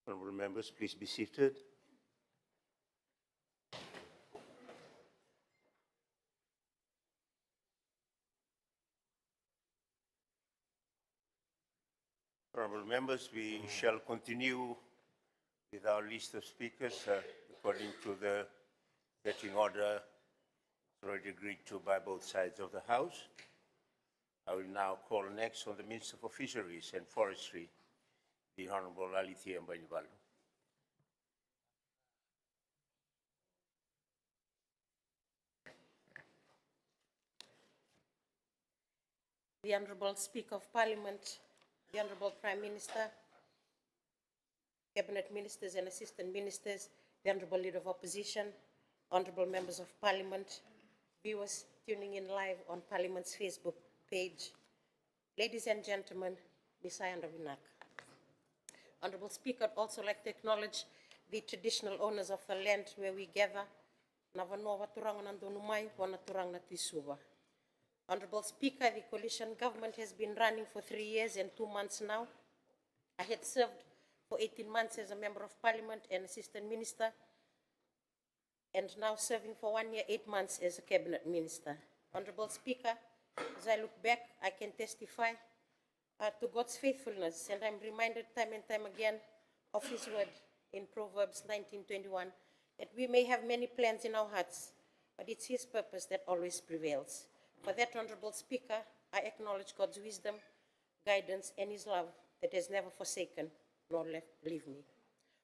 Honourable members, please be seated. Honourable members, we shall continue with our list of speakers according to the vetting order already agreed to by both sides of the House. I will now call next on the Minister for Fisheries and Forestry, the Honourable Alithea Mbanyuvalu. The Honourable Speaker of Parliament, the Honourable Prime Minister, Cabinet Ministers and Assistant Ministers, the Honourable Leader of Opposition, Honourable Members of Parliament, viewers tuning in live on Parliament's Facebook page, ladies and gentlemen, Bisayanda Winak. Honourable Speaker, I'd also like to acknowledge the traditional owners of the land where we gather. Navanoa turang nandonumai, wana turang na tisuba. Honourable Speaker, the coalition government has been running for 3 years and 2 months now. I had served for 18 months as a Member of Parliament and Assistant Minister, and now serving for 1 year, 8 months as a Cabinet Minister. Honourable Speaker, as I look back, I can testify to God's faithfulness, and I'm reminded time and time again of His word in Proverbs 19:21, that we may have many plans in our hearts, but it's His purpose that always prevails. For that, Honourable Speaker, I acknowledge God's wisdom, guidance, and His love that has never forsaken nor leave me.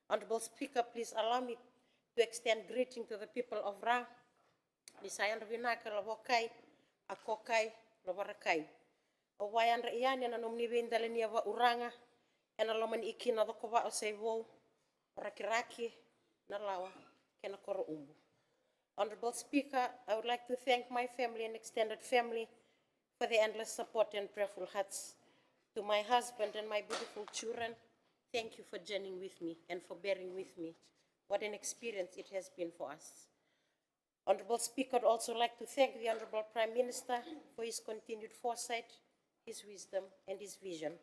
Honourable Speaker, please allow me to extend greeting to the people of Ra, Bisayanda Vinaka Lavokai, Akokai, Lavarakai. Awayanda iyan na nomniwindala niya wa uranga, and alaman iki na dokova o sevo, rakiraki, nalawa, kenakoro umbu. Honourable Speaker, I would like to thank my family and extended family for the endless support and prayerful hearts. To my husband and my beautiful children, thank you for journeying with me and for bearing with me. What an experience it has been for us. Honourable Speaker, I'd also like to thank the Honourable Prime Minister for his continued foresight, his wisdom, and his vision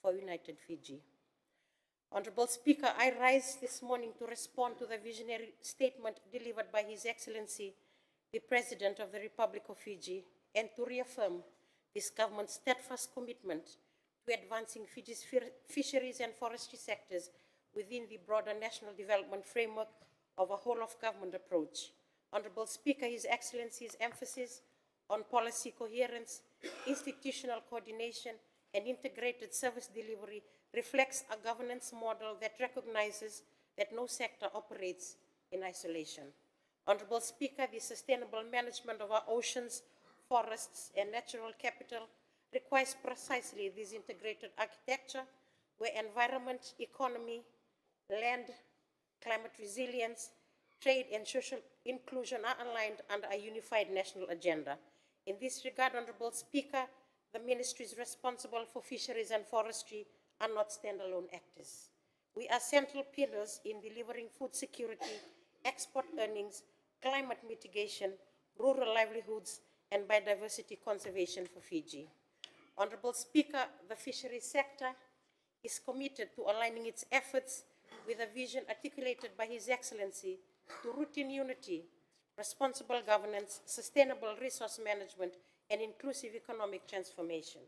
for United Fiji. Honourable Speaker, I rise this morning to respond to the visionary statement delivered by His Excellency, the President of the Republic of Fiji, and to reaffirm this government's steadfast commitment to advancing Fiji's fisheries and forestry sectors within the broader national development framework of a whole-of-government approach. Honourable Speaker, His Excellency's emphasis on policy coherence, institutional coordination, and integrated service delivery reflects a governance model that recognizes that no sector operates in isolation. Honourable Speaker, the sustainable management of our oceans, forests, and natural capital requires precisely this integrated architecture where environment, economy, land, climate resilience, trade, and social inclusion are aligned under a unified national agenda. In this regard, Honourable Speaker, the ministries responsible for fisheries and forestry are not standalone actors. We are central pillars in delivering food security, export earnings, climate mitigation, rural livelihoods, and biodiversity conservation for Fiji. Honourable Speaker, the fisheries sector is committed to aligning its efforts with a vision articulated by His Excellency to root in unity, responsible governance, sustainable resource management, and inclusive economic transformation.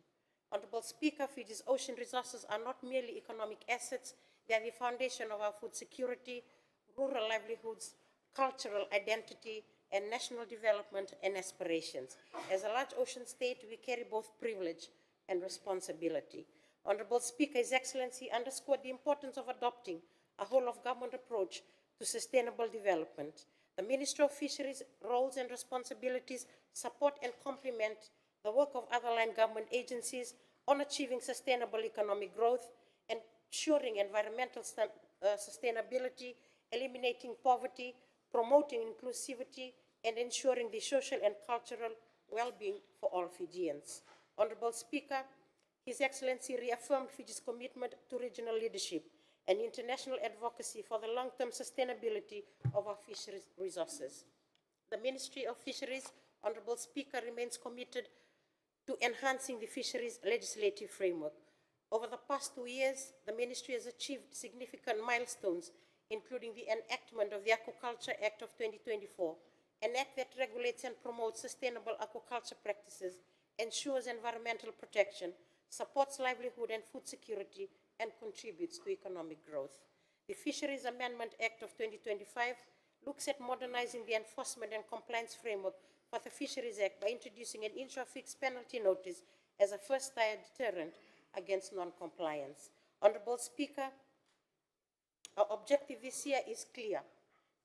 Honourable Speaker, Fiji's ocean resources are not merely economic assets, they are the foundation of our food security, rural livelihoods, cultural identity, and national development and aspirations. As a large ocean state, we carry both privilege and responsibility. Honourable Speaker, His Excellency underscored the importance of adopting a whole-of-government approach to sustainable development. The Ministry of Fisheries' roles and responsibilities support and complement the work of other line government agencies on achieving sustainable economic growth, ensuring environmental sustainability, eliminating poverty, promoting inclusivity, and ensuring the social and cultural well-being for all Fijians. Honourable Speaker, His Excellency reaffirmed Fiji's commitment to regional leadership and international advocacy for the long-term sustainability of our fisheries resources. The Ministry of Fisheries, Honourable Speaker, remains committed to enhancing the fisheries legislative framework. Over the past 2 years, the ministry has achieved significant milestones, including the enactment of the Aquaculture Act of 2024, an act that regulates and promotes sustainable aquaculture practices, ensures environmental protection, supports livelihood and food security, and contributes to economic growth. The Fisheries Amendment Act of 2025 looks at modernizing the enforcement and compliance framework for the Fisheries Act by introducing an inshore fixed penalty notice as a first-tier deterrent against non-compliance. Honorable Speaker, our objective this year is clear: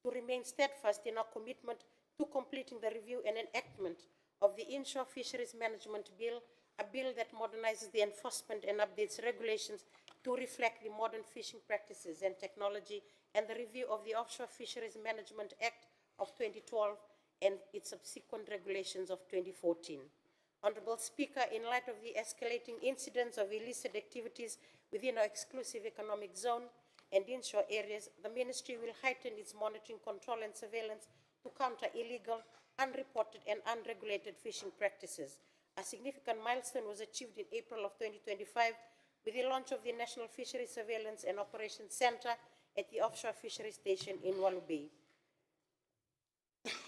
to remain steadfast in our commitment to completing the review and enactment of the Inshore Fisheries Management Bill, a bill that modernizes the enforcement and updates regulations to reflect the modern fishing practices and technology, and the review of the Offshore Fisheries Management Act of 2012 and its subsequent regulations of 2014. Honorable Speaker, in light of the escalating incidents of illicit activities within our exclusive economic zone and inshore areas, the Ministry will heighten its monitoring, control, and surveillance to counter illegal, unreported, and unregulated fishing practices. A significant milestone was achieved in April of 2025 with the launch of the National Fisheries Surveillance and Operations Center at the Offshore Fisheries Station in Walvis Bay.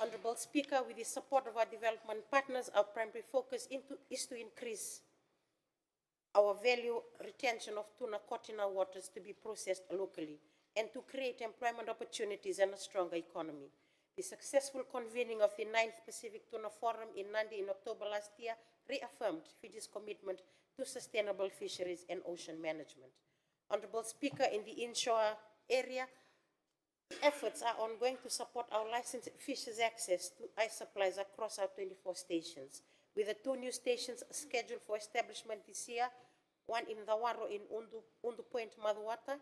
Honorable Speaker, with the support of our development partners, our primary focus is to increase our value retention of tuna caught in our waters to be processed locally and to create employment opportunities and a stronger economy. The successful convening of the 9th Pacific Tuna Forum in Nadi in October last year reaffirmed Fiji's commitment to sustainable fisheries and ocean management. Honorable Speaker, in the inshore area, efforts are ongoing to support our licensed fishers' access to ice supplies across our 24 stations, with the 2 new stations scheduled for establishment this year, one in Dawaro in Undu Point, Maduata,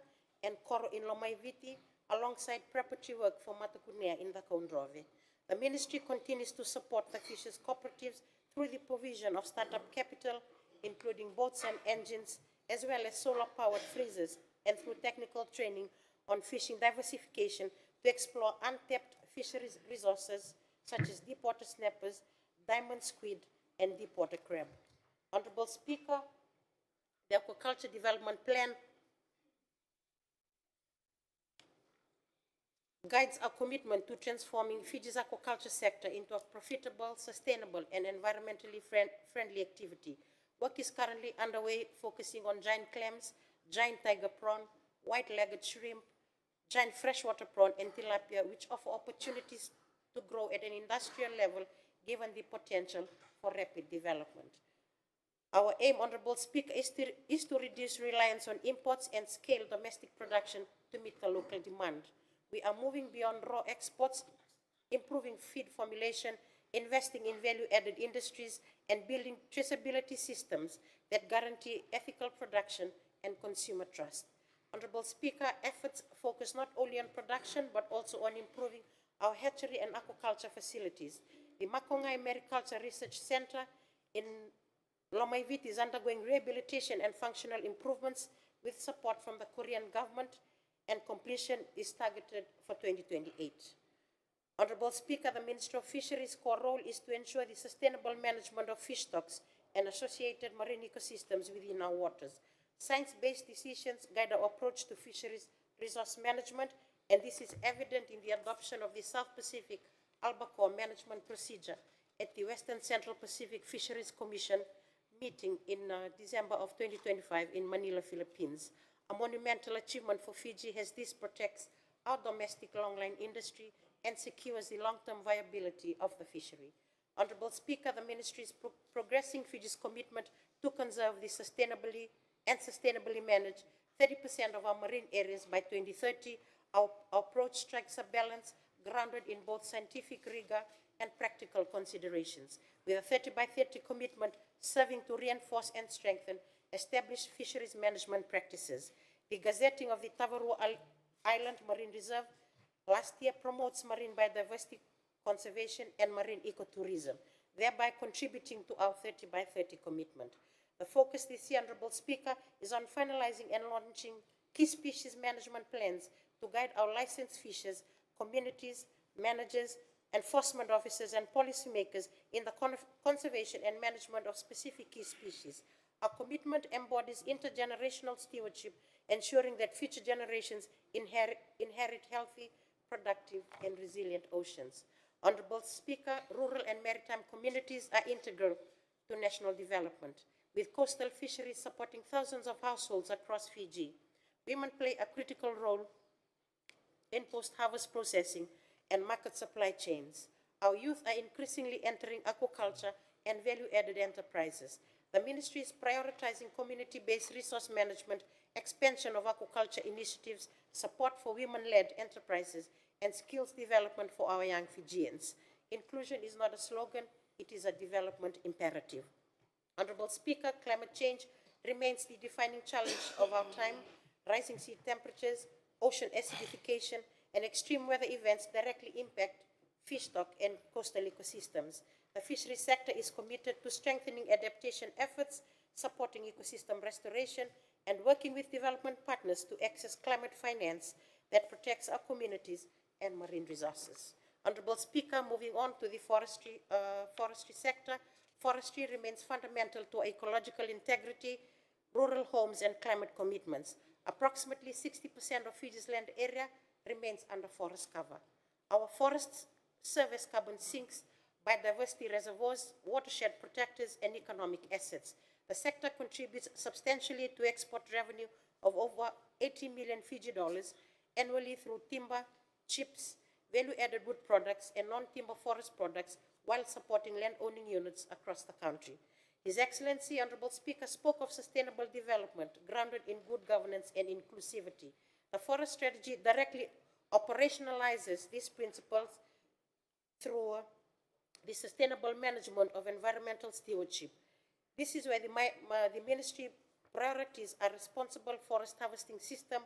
and Koro in Lomaiviti, alongside preparatory work for Matakunea in the Kaundrove. The Ministry continues to support the fishers' cooperatives through the provision of startup capital, including boats and engines, as well as solar-powered freezers, and through technical training on fishing diversification to explore untapped fisheries resources such as deepwater snappers, diamond squid, and deepwater crab. Honorable Speaker, the Aquaculture Development Plan guides our commitment to transforming Fiji's aquaculture sector into a profitable, sustainable, and environmentally friendly activity. Work is currently underway focusing on giant clams, giant tiger prawn, white-legged shrimp, giant freshwater prawn, and tilapia, which offer opportunities to grow at an industrial level given the potential for rapid development. Our aim, Honorable Speaker, is to reduce reliance on imports and scale domestic production to meet the local demand. We are moving beyond raw exports, improving feed formulation, investing in value-added industries, and building traceability systems that guarantee ethical production and consumer trust. Honorable Speaker, efforts focus not only on production but also on improving our hatchery and aquaculture facilities. The Makongai Mariculture Research Center in Lomaiviti is undergoing rehabilitation and functional improvements with support from the Korean government, and completion is targeted for 2028. Honorable Speaker, the Ministry of Fisheries' core role is to ensure the sustainable management of fish stocks and associated marine ecosystems within our waters. Science-based decisions guide our approach to fisheries resource management, and this is evident in the adoption of the South Pacific Albacore Management Procedure at the Western Central Pacific Fisheries Commission meeting in December of 2025 in Manila, Philippines. A monumental achievement for Fiji, as this protects our domestic longline industry and secures the long-term viability of the fishery. Honorable Speaker, the Ministry is progressing Fiji's commitment to conserve the sustainably manage 30% of our marine areas by 2030. Our approach strikes a balance grounded in both scientific rigor and practical considerations, with a 30 by 30 commitment serving to reinforce and strengthen established fisheries management practices. The gazetting of the Tavarua Island Marine Reserve last year promotes marine biodiversity conservation and marine ecotourism, thereby contributing to our 30 by 30 commitment. The focus this year, Honorable Speaker, is on finalizing and launching key species management plans to guide our licensed fishers, communities, managers, enforcement officers, and policymakers in the conservation and management of specific key species. Our commitment embodies intergenerational stewardship, ensuring that future generations inherit healthy, productive, and resilient oceans. Honorable Speaker, rural and maritime communities are integral to national development, with coastal fisheries supporting thousands of households across Fiji. Women play a critical role in post-harvest processing and market supply chains. Our youth are increasingly entering aquaculture and value-added enterprises. The ministry is prioritizing community-based resource management, expansion of aquaculture initiatives, support for women-led enterprises, and skills development for our young Fijians. Inclusion is not a slogan, it is a development imperative. Honorable Speaker, climate change remains the defining challenge of our time. Rising sea temperatures, ocean acidification, and extreme weather events directly impact fish stock and coastal ecosystems. The fisheries sector is committed to strengthening adaptation efforts, supporting ecosystem restoration, and working with development partners to access climate finance that protects our communities and marine resources. Honorable Speaker, moving on to the forestry sector, forestry remains fundamental to ecological integrity, rural homes, and climate commitments. Approximately 60% of Fiji's land area remains under forest cover. Our forests serve as carbon sinks, biodiversity reservoirs, watershed protectors, and economic assets. The sector contributes substantially to export revenue of over 80 million Fiji dollars annually through timber, chips, value-added wood products, and non-timber forest products, while supporting land-owning units across the country. His Excellency, Honorable Speaker, spoke of sustainable development grounded in good governance and inclusivity. The forest strategy directly operationalizes these principles through the sustainable management of environmental stewardship. This is where the ministry priorities are responsible forest harvesting system,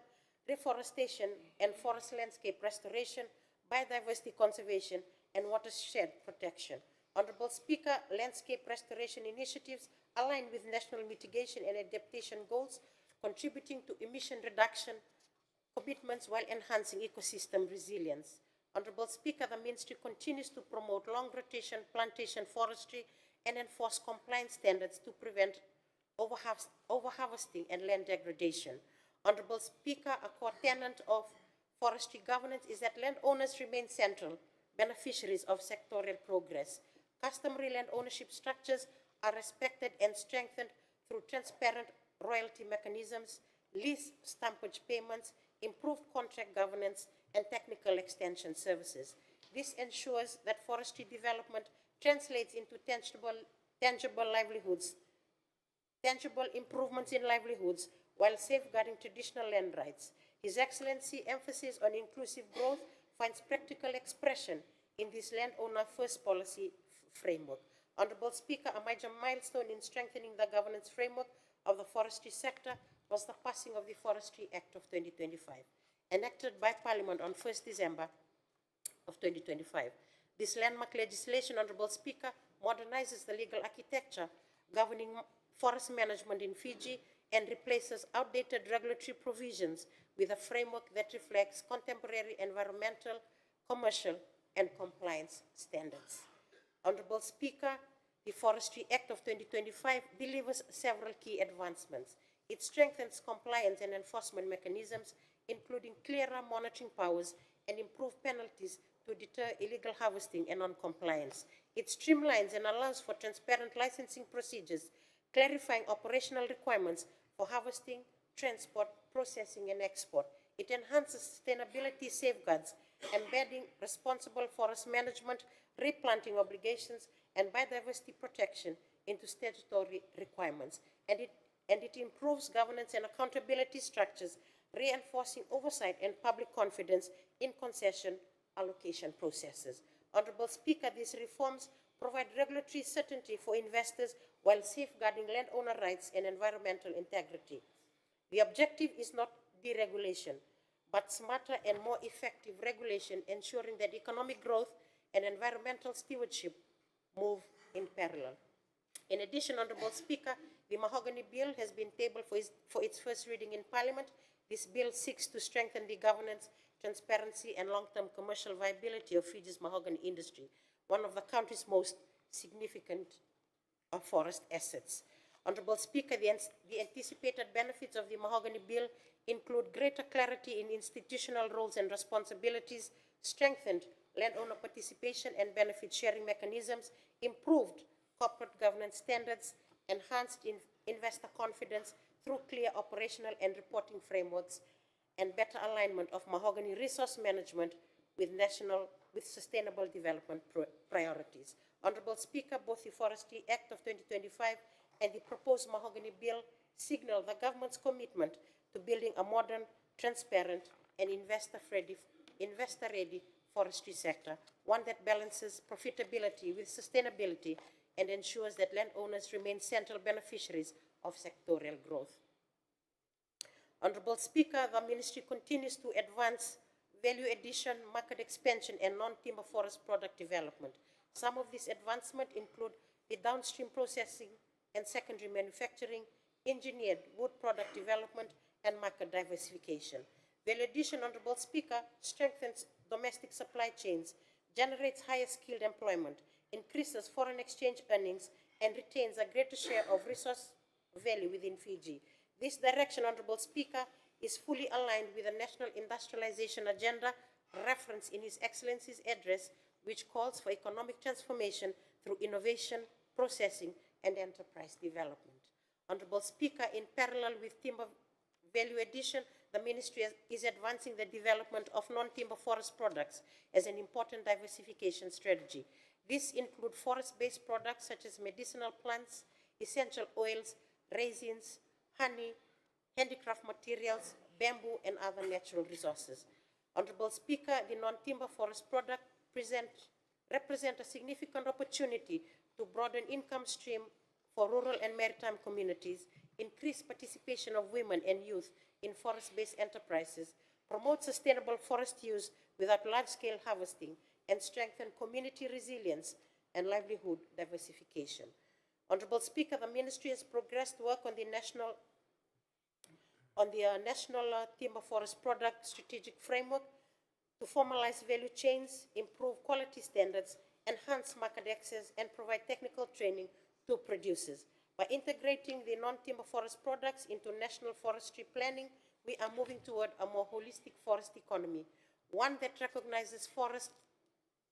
reforestation and forest landscape restoration, biodiversity conservation, and watershed protection. Honorable Speaker, landscape restoration initiatives align with national mitigation and adaptation goals, contributing to emission reduction commitments while enhancing ecosystem resilience. Honorable Speaker, the ministry continues to promote long rotation plantation forestry and enforce compliance standards to prevent overharvesting and land degradation. Honorable Speaker, a core tenet of forestry governance is that landowners remain central beneficiaries of sectorial progress. Customary land ownership structures are respected and strengthened through transparent royalty mechanisms, lease stampage payments, improved contract governance, and technical extension services. This ensures that forestry development translates into tangible improvements in livelihoods while safeguarding traditional land rights. His Excellency emphasis on inclusive growth finds practical expression in this landowner first policy framework. Honorable Speaker, a major milestone in strengthening the governance framework of the forestry sector was the passing of the Forestry Act of 2025, enacted by Parliament on 1st December of 2025. This landmark legislation, Honorable Speaker, modernizes the legal architecture governing forest management in Fiji and replaces outdated regulatory provisions with a framework that reflects contemporary environmental, commercial, and compliance standards. Honorable Speaker, the Forestry Act of 2025 delivers several key advancements. It strengthens compliance and enforcement mechanisms, including clearer monitoring powers and improved penalties to deter illegal harvesting and non-compliance. It streamlines and allows for transparent licensing procedures, clarifying operational requirements for harvesting, transport, processing, and export. It enhances sustainability safeguards, embedding responsible forest management, replanting obligations, and biodiversity protection into statutory requirements. And it improves governance and accountability structures, reinforcing oversight and public confidence in concession allocation processes. Honorable Speaker, these reforms provide regulatory certainty for investors while safeguarding landowner rights and environmental integrity. The objective is not deregulation, but smarter and more effective regulation, ensuring that economic growth and environmental stewardship move in parallel. In addition, Honorable Speaker, the Mahogany Bill has been tabled for its first reading in Parliament. This bill seeks to strengthen the governance, transparency, and long-term commercial viability of Fiji's mahogany industry, one of the country's most significant forest assets. Honorable Speaker, the anticipated benefits of the Mahogany Bill include greater clarity in institutional roles and responsibilities, strengthened landowner participation and benefit sharing mechanisms, improved corporate governance standards, enhanced investor confidence through clear operational and reporting frameworks, and better alignment of Mahogany resource management with sustainable development priorities. Honorable Speaker, both the Forestry Act of 2025 and the proposed Mahogany Bill signal the government's commitment to building a modern, transparent, and investor-ready forestry sector, one that balances profitability with sustainability and ensures that landowners remain central beneficiaries of sectorial growth. Honorable Speaker, the Ministry continues to advance value addition, market expansion, and non-timber forest product development. Some of this advancement include the downstream processing and secondary manufacturing, engineered wood product development, and market diversification. Value addition, Honorable Speaker, strengthens domestic supply chains, generates higher skilled employment, increases foreign exchange earnings, and retains a greater share of resource value within Fiji. This direction, Honorable Speaker, is fully aligned with the National Industrialization Agenda referenced in His Excellency's address, which calls for economic transformation through innovation, processing, and enterprise development. Honorable Speaker, in parallel with timber value addition, the Ministry is advancing the development of non-timber forest products as an important diversification strategy. These include forest-based products such as medicinal plants, essential oils, resins, honey, handicraft materials, bamboo, and other natural resources. Honorable Speaker, the non-timber forest products represent a significant opportunity to broaden income stream for rural and maritime communities, increase participation of women and youth in forest-based enterprises, promote sustainable forest use without large-scale harvesting, and strengthen community resilience and livelihood diversification. Honorable Speaker, the Ministry has progressed work on the National Timber Forest Product Strategic Framework to formalize value chains, improve quality standards, enhance market access, and provide technical training to producers. By integrating the non-timber forest products into national forestry planning, we are moving toward a more holistic forest economy, one that recognizes forest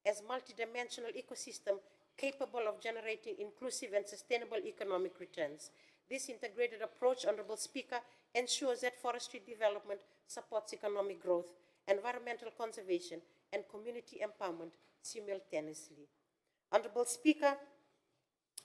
as multidimensional ecosystem capable of generating inclusive and sustainable economic returns. This integrated approach, Honorable Speaker, ensures that forestry development supports economic growth, environmental conservation, and community empowerment simultaneously. Honorable Speaker,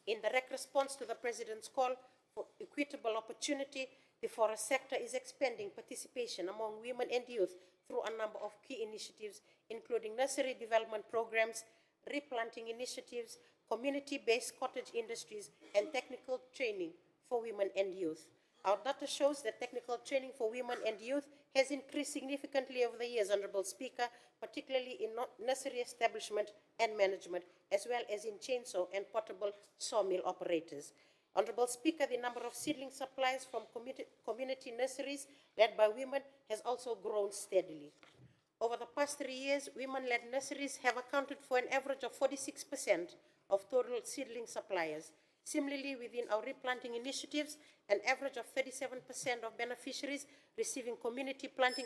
in direct response to the President's call for equitable opportunity, the forest sector is expanding participation among women and youth through a number of key initiatives, including nursery development programs, replanting initiatives, community-based cottage industries, and technical training for women and youth. Our data shows that technical training for women and youth has increased significantly over the years, Honorable Speaker, particularly in nursery establishment and management, as well as in chainsaw and portable sawmill operators. Honorable Speaker, the number of seedling supplies from community nurseries led by women has also grown steadily. Over the past 3 years, women-led nurseries have accounted for an average of 46% of total seedling suppliers. Similarly, within our replanting initiatives, an average of 37% of beneficiaries receiving community planting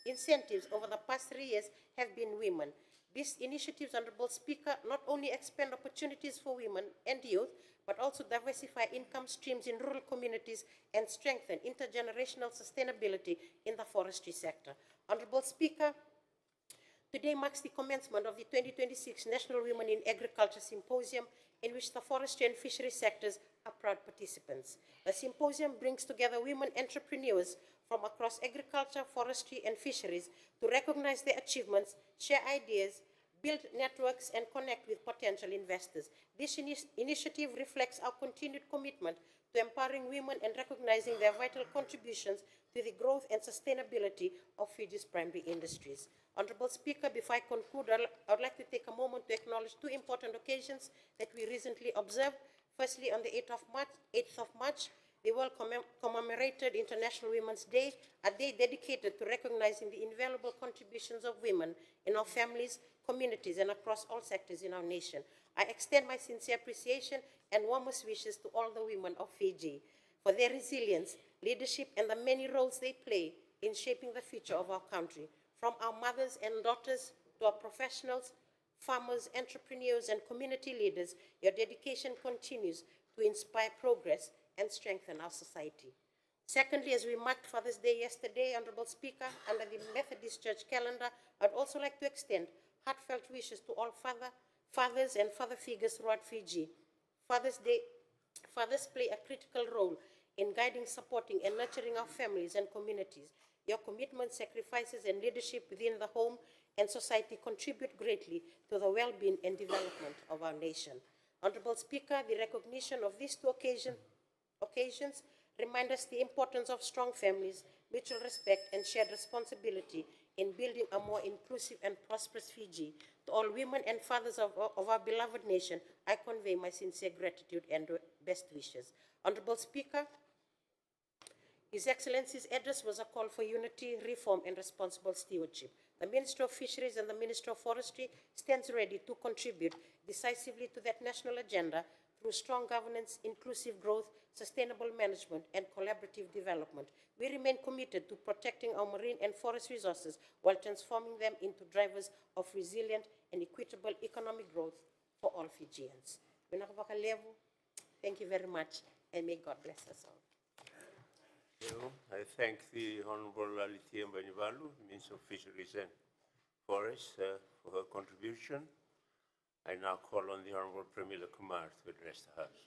incentives over the past 3 years have been women. These initiatives, Honorable Speaker, not only expand opportunities for women and youth, but also diversify income streams in rural communities and strengthen intergenerational sustainability in the forestry sector. Honorable Speaker, today marks the commencement of the 2026 National Women in Agriculture Symposium, in which the forestry and fishery sectors are proud participants. The symposium brings together women entrepreneurs from across agriculture, forestry, and fisheries to recognize their achievements, share ideas, build networks, and connect with potential investors. This initiative reflects our continued commitment to empowering women and recognizing their vital contributions to the growth and sustainability of Fiji's primary industries. Honorable Speaker, before I conclude, I would like to take a moment to acknowledge two important occasions that we recently observed. Firstly, on the 8th of March, the world commemorated International Women's Day, a day dedicated to recognizing the invaluable contributions of women in our families, communities, and across all sectors in our nation. I extend my sincere appreciation and warmest wishes to all the women of Fiji for their resilience, leadership, and the many roles they play in shaping the future of our country. From our mothers and daughters to our professionals, farmers, entrepreneurs, and community leaders, your dedication continues to inspire progress and strengthen our society. Secondly, as we marked Father's Day yesterday, Honorable Speaker, under the Methodist Church calendar, I'd also like to extend heartfelt wishes to all fathers and father figures throughout Fiji. Fathers play a critical role in guiding, supporting, and nurturing our families and communities. Your commitment, sacrifices, and leadership within the home and society contribute greatly to the well-being and development of our nation. Honorable Speaker, the recognition of these two occasions remind us the importance of strong families, mutual respect, and shared responsibility in building a more inclusive and prosperous Fiji. To all women and fathers of our beloved nation, I convey my sincere gratitude and best wishes. Honorable Speaker, His Excellency's address was a call for unity, reform, and responsible stewardship. The Minister of Fisheries and the Minister of Forestry stands ready to contribute decisively to that national agenda through strong governance, inclusive growth, sustainable management, and collaborative development. We remain committed to protecting our marine and forest resources while transforming them into drivers of resilient and equitable economic growth for all Fijians. Thank you very much, and may God bless us all. I thank the Honorable Alitia Mbanivalu, Minister of Fisheries and Forests, for her contribution. I now call on the Honorable Pramila Kumar to address the House.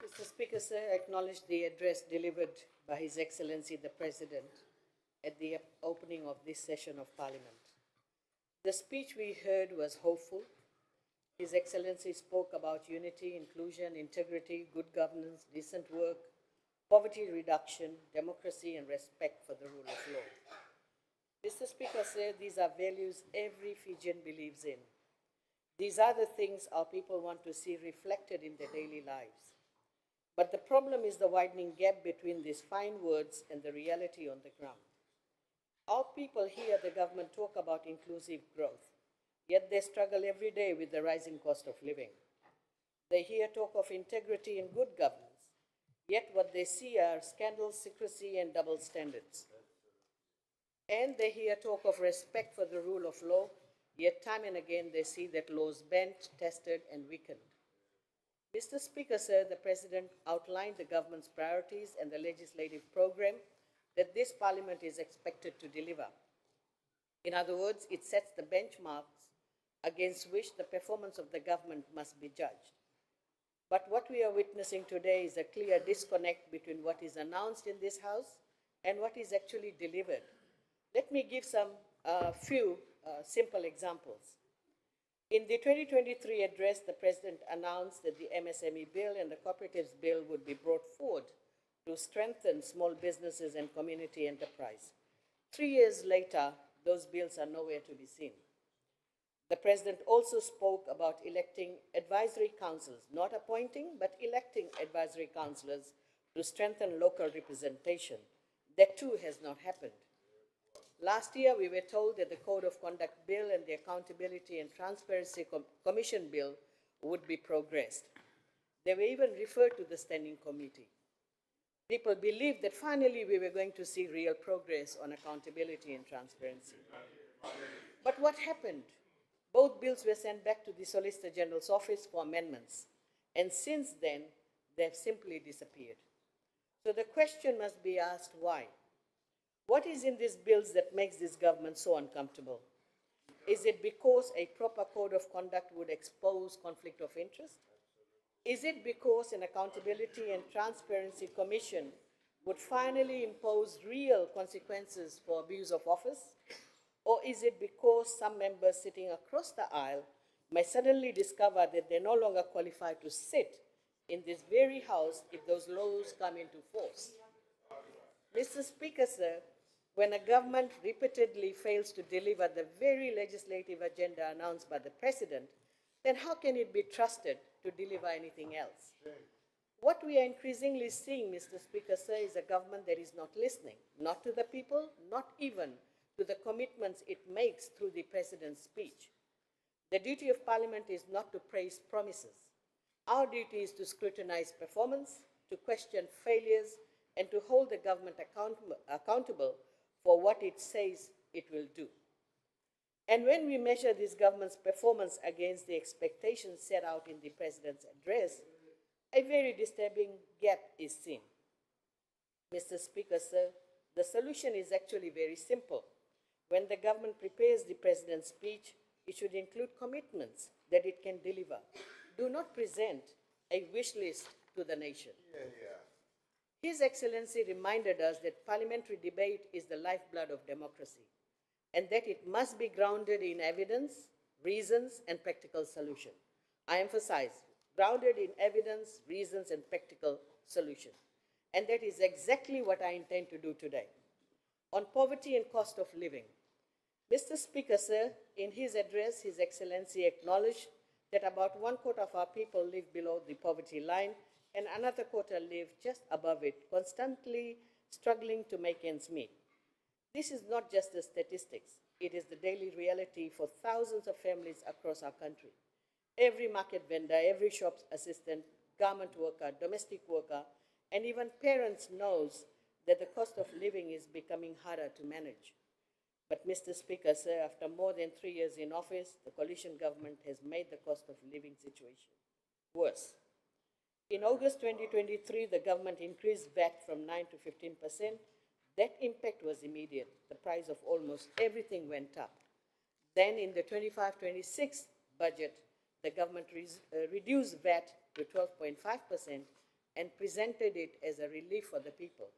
Mr. Speaker, sir, I acknowledge the address delivered by His Excellency the President at the opening of this session of Parliament. The speech we heard was hopeful. His Excellency spoke about unity, inclusion, integrity, good governance, decent work, poverty reduction, democracy, and respect for the rule of law. Mr. Speaker, sir, these are values every Fijian believes in. These are the things our people want to see reflected in their daily lives. But the problem is the widening gap between these fine words and the reality on the ground. Our people hear the government talk about inclusive growth, yet they struggle every day with the rising cost of living. They hear talk of integrity and good governance, yet what they see are scandals, secrecy, and double standards. And they hear talk of respect for the rule of law, yet time and again they see that laws bent, tested, and weakened. Mr. Speaker, sir, the President outlined the government's priorities and the legislative program that this Parliament is expected to deliver. In other words, it sets the benchmarks against which the performance of the government must be judged. But what we are witnessing today is a clear disconnect between what is announced in this House and what is actually delivered. Let me give some few simple examples. In the 2023 address, the President announced that the MSME bill and the cooperatives bill would be brought forward to strengthen small businesses and community enterprise. 3 years later, those bills are nowhere to be seen. The President also spoke about electing advisory councils, not appointing, but electing advisory councillors to strengthen local representation. That too has not happened. Last year, we were told that the Code of Conduct Bill and the Accountability and Transparency Commission Bill would be progressed. They were even referred to the Standing Committee. People believed that finally we were going to see real progress on accountability and transparency. But what happened? Both bills were sent back to the Solicitor General's office for amendments, and since then, they've simply disappeared. So the question must be asked, why? What is in these bills that makes this government so uncomfortable? Is it because a proper code of conduct would expose conflict of interest? Is it because an Accountability and Transparency Commission would finally impose real consequences for abuse of office? Or is it because some members sitting across the aisle may suddenly discover that they're no longer qualified to sit in this very House if those laws come into force? Mr. Speaker, sir, when a government repeatedly fails to deliver the very legislative agenda announced by the President, then how can it be trusted to deliver anything else? What we are increasingly seeing, Mr. Speaker, sir, is a government that is not listening, not to the people, not even to the commitments it makes through the President's speech. The duty of Parliament is not to praise promises. Our duty is to scrutinize performance, to question failures, and to hold the government accountable for what it says it will do. And when we measure this government's performance against the expectations set out in the President's address, a very disturbing gap is seen. Mr. Speaker, sir, the solution is actually very simple. When the government prepares the President's speech, it should include commitments that it can deliver. Do not present a wish list to the nation. His Excellency reminded us that parliamentary debate is the lifeblood of democracy, and that it must be grounded in evidence, reasons, and practical solution. I emphasize, grounded in evidence, reasons, and practical solution. And that is exactly what I intend to do today. On poverty and cost of living, Mr. Speaker, sir, in his address, His Excellency acknowledged that about 1/4 of our people live below the poverty line and another quarter live just above it, constantly struggling to make ends meet. This is not just the statistics. It is the daily reality for thousands of families across our country. Every market vendor, every shop assistant, garment worker, domestic worker, and even parents knows that the cost of living is becoming harder to manage. But Mr. Speaker, sir, after more than 3 years in office, the coalition government has made the cost of living situation worse. In August 2023, the government increased VAT from 9 to 15%. That impact was immediate. The price of almost everything went up. Then in the 25-26 budget, the government reduced VAT to 12.5% and presented it as a relief for the people.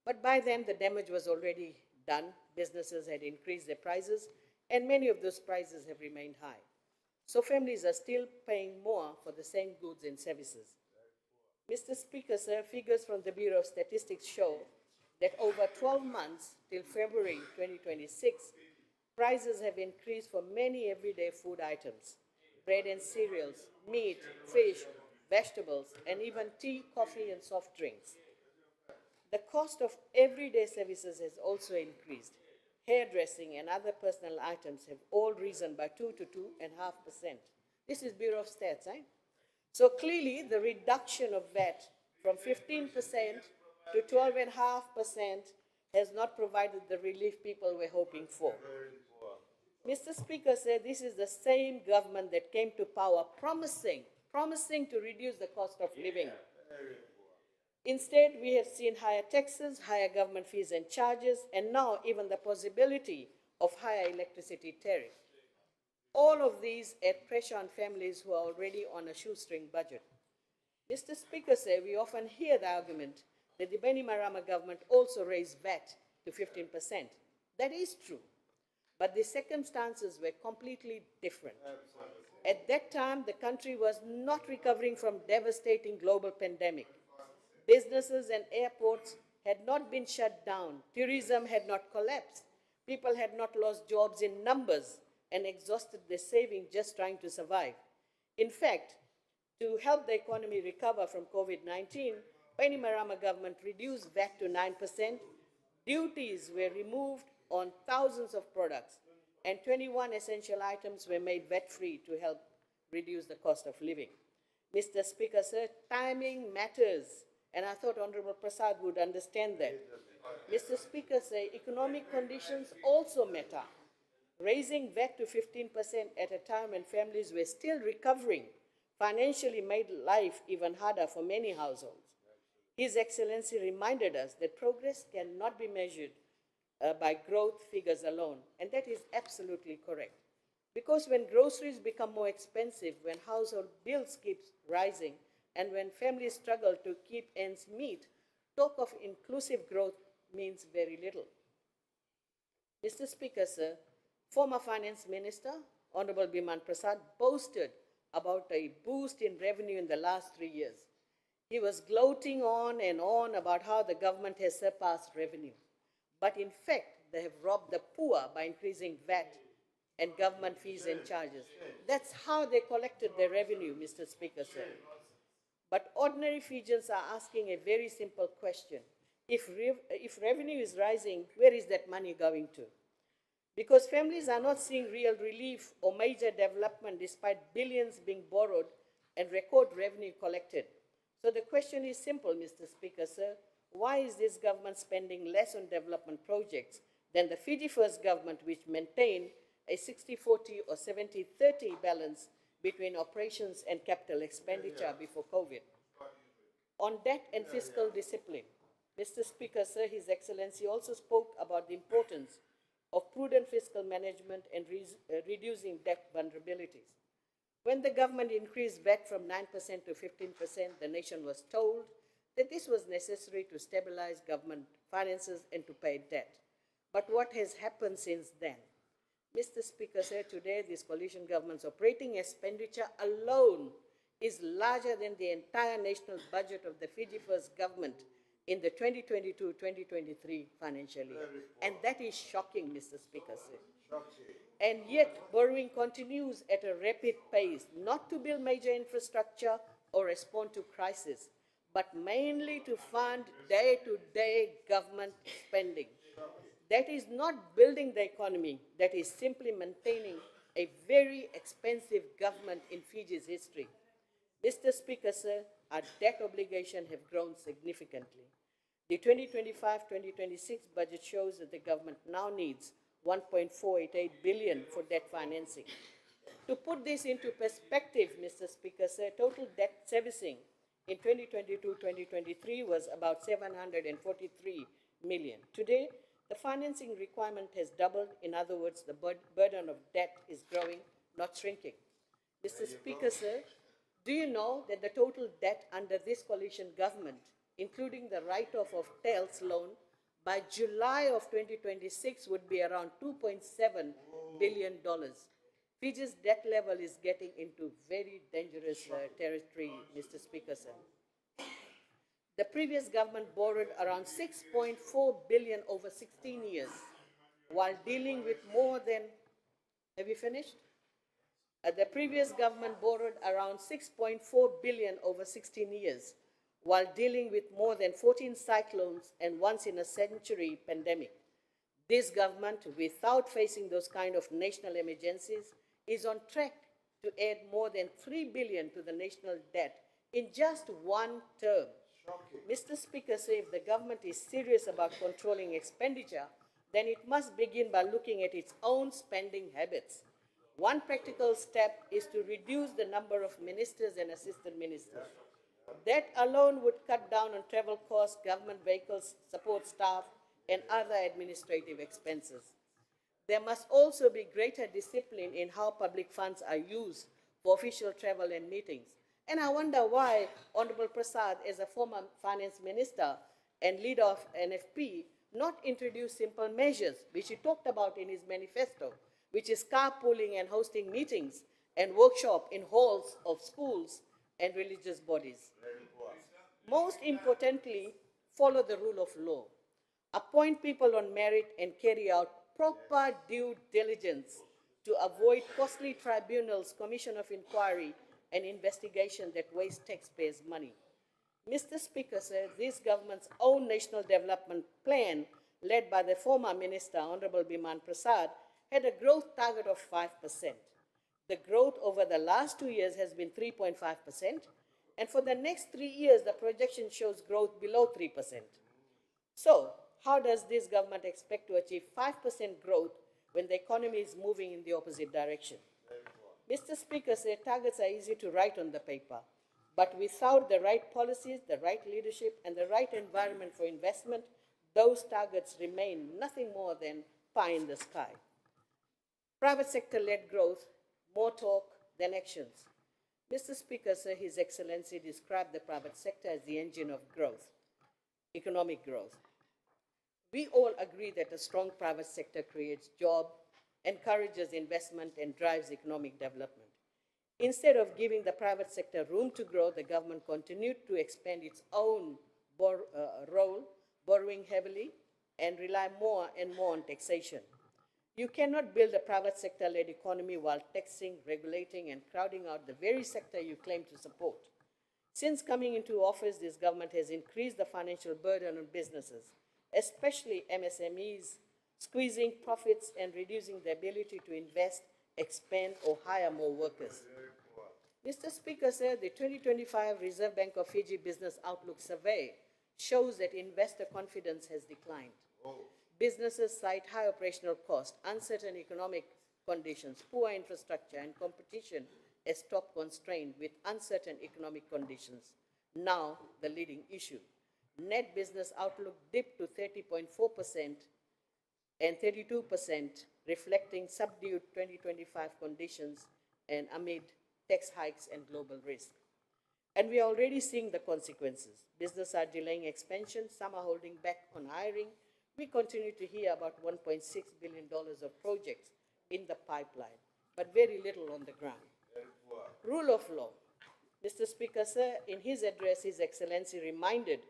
But by then, the damage was already done. Businesses had increased their prices, and many of those prices have remained high. So families are still paying more for the same goods and services. Mr. Speaker, sir, figures from the Bureau of Statistics show that over 12 months till February 2026, prices have increased for many everyday food items, bread and cereals, meat, fish, vegetables, and even tea, coffee, and soft drinks. The cost of everyday services has also increased. Hairdressing and other personal items have all risen by 2 to 2.5%. This is Bureau of Stats, eh? So clearly, the reduction of VAT from 15% to 12.5% has not provided the relief people were hoping for. Mr. Speaker said this is the same government that came to power promising to reduce the cost of living. Instead, we have seen higher taxes, higher government fees and charges, and now even the possibility of higher electricity tariff. All of these add pressure on families who are already on a shoestring budget. Mr. Speaker said we often hear the argument that the Bainimarama government also raised VAT to 15%. That is true, but the circumstances were completely different. At that time, the country was not recovering from devastating global pandemic. Businesses and airports had not been shut down. Tourism had not collapsed. People had not lost jobs in numbers and exhausted their savings just trying to survive. In fact, to help the economy recover from COVID-19, Bainimarama government reduced VAT to 9%. Duties were removed on thousands of products, and 21 essential items were made VAT-free to help reduce the cost of living. Mr. Speaker, sir, timing matters, and I thought Honorable Prasad would understand that. Mr. Speaker, sir, economic conditions also matter. Raising VAT to 15% at a time when families were still recovering financially made life even harder for many households. His Excellency reminded us that progress cannot be measured by growth figures alone, and that is absolutely correct. Because when groceries become more expensive, when household bills keep rising, and when families struggle to keep ends meet, talk of inclusive growth means very little. Mr. Speaker, sir, former Finance Minister, Honorable Biman Prasad, boasted about a boost in revenue in the last 3 years. He was gloating on and on about how the government has surpassed revenue. But in fact, they have robbed the poor by increasing VAT and government fees and charges. That's how they collected their revenue, Mr. Speaker, sir. But ordinary Fijians are asking a very simple question. If revenue is rising, where is that money going to? Because families are not seeing real relief or major development despite billions being borrowed and record revenue collected. So the question is simple, Mr. Speaker, sir. Why is this government spending less on development projects than the Fiji First government, which maintained a 60-40 or 70-30 balance between operations and capital expenditure before COVID? On debt and fiscal discipline, Mr. Speaker, sir, His Excellency also spoke about the importance of prudent fiscal management and reducing debt vulnerabilities. When the government increased VAT from 9% to 15%, the nation was told that this was necessary to stabilize government finances and to pay debt. But what has happened since then? Mr. Speaker, sir, today this coalition government's operating expenditure alone is larger than the entire national budget of the Fiji First government in the 2022-2023 financial year. And that is shocking, Mr. Speaker, sir. And yet, borrowing continues at a rapid pace, not to build major infrastructure or respond to crisis, but mainly to fund day-to-day government spending. That is not building the economy, that is simply maintaining a very expensive government in Fiji's history. Mr. Speaker, sir, our debt obligations have grown significantly. The 2025-2026 budget shows that the government now needs 1.488 billion for debt financing. To put this into perspective, Mr. Speaker, sir, total debt servicing in 2022-2023 was about 743 million. Today, the financing requirement has doubled. In other words, the burden of debt is growing, not shrinking. Mr. Speaker, sir, do you know that the total debt under this coalition government, including the write-off of TELS loan, by July of 2026 would be around $2.7 billion. Fiji's debt level is getting into very dangerous territory, Mr. Speaker, sir. The previous government borrowed around 6.4 billion over 16 years, while dealing with more than, have you finished? The previous government borrowed around 6.4 billion over 16 years, while dealing with more than 14 cyclones and once-in-a-century pandemic. This government, without facing those kind of national emergencies, is on track to add more than 3 billion to the national debt in just one term. Mr. Speaker, so if the government is serious about controlling expenditure, then it must begin by looking at its own spending habits. One practical step is to reduce the number of ministers and assistant ministers. That alone would cut down on travel costs, government vehicles, support staff, and other administrative expenses. There must also be greater discipline in how public funds are used for official travel and meetings. And I wonder why Honorable Prasad, as a former finance minister and leader of NFP, not introduce simple measures, which he talked about in his manifesto, which is carpooling and hosting meetings and workshops in halls of schools and religious bodies. Most importantly, follow the rule of law. Appoint people on merit and carry out proper due diligence to avoid costly tribunals, commission of inquiry, and investigation that waste taxpayers' money. Mr. Speaker, sir, this government's own national development plan, led by the former minister, Honorable Biman Prasad, had a growth target of 5%. The growth over the last 2 years has been 3.5%, and for the next 3 years, the projection shows growth below 3%. So, how does this government expect to achieve 5% growth when the economy is moving in the opposite direction? Mr. Speaker, sir, targets are easy to write on the paper, but without the right policies, the right leadership, and the right environment for investment, those targets remain nothing more than pie in the sky. Private sector-led growth, more talk than actions. Mr. Speaker, sir, His Excellency described the private sector as the engine of growth, economic growth. We all agree that a strong private sector creates jobs, encourages investment, and drives economic development. Instead of giving the private sector room to grow, the government continued to expand its own role, borrowing heavily, and rely more and more on taxation. You cannot build a private sector-led economy while taxing, regulating, and crowding out the very sector you claim to support. Since coming into office, this government has increased the financial burden on businesses, especially MSMEs, squeezing profits and reducing the ability to invest, expand, or hire more workers. Mr. Speaker, sir, the 2025 Reserve Bank of Fiji Business Outlook Survey shows that investor confidence has declined. Businesses cite high operational costs, uncertain economic conditions, poor infrastructure, and competition as top constraint with uncertain economic conditions. Now, the leading issue. Net business outlook dipped to 30.4% and 32%, reflecting subdued 2025 conditions and amid tax hikes and global risk. And we are already seeing the consequences. Businesses are delaying expansion, some are holding back on hiring. We continue to hear about $1.6 billion of projects in the pipeline, but very little on the ground. Rule of law. Mr. Speaker, sir, in his address, His Excellency reminded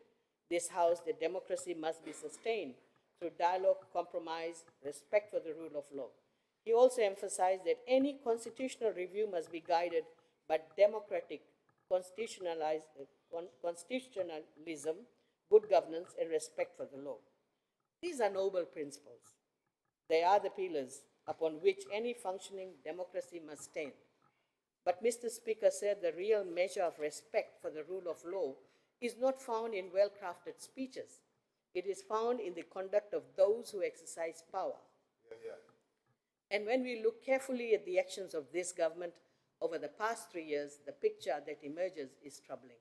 this House that democracy must be sustained through dialogue, compromise, respect for the rule of law. He also emphasized that any constitutional review must be guided by democratic constitutionalism, good governance, and respect for the law. These are noble principles. They are the pillars upon which any functioning democracy must stand. But Mr. Speaker said the real measure of respect for the rule of law is not found in well-crafted speeches. It is found in the conduct of those who exercise power. And when we look carefully at the actions of this government over the past 3 years, the picture that emerges is troubling.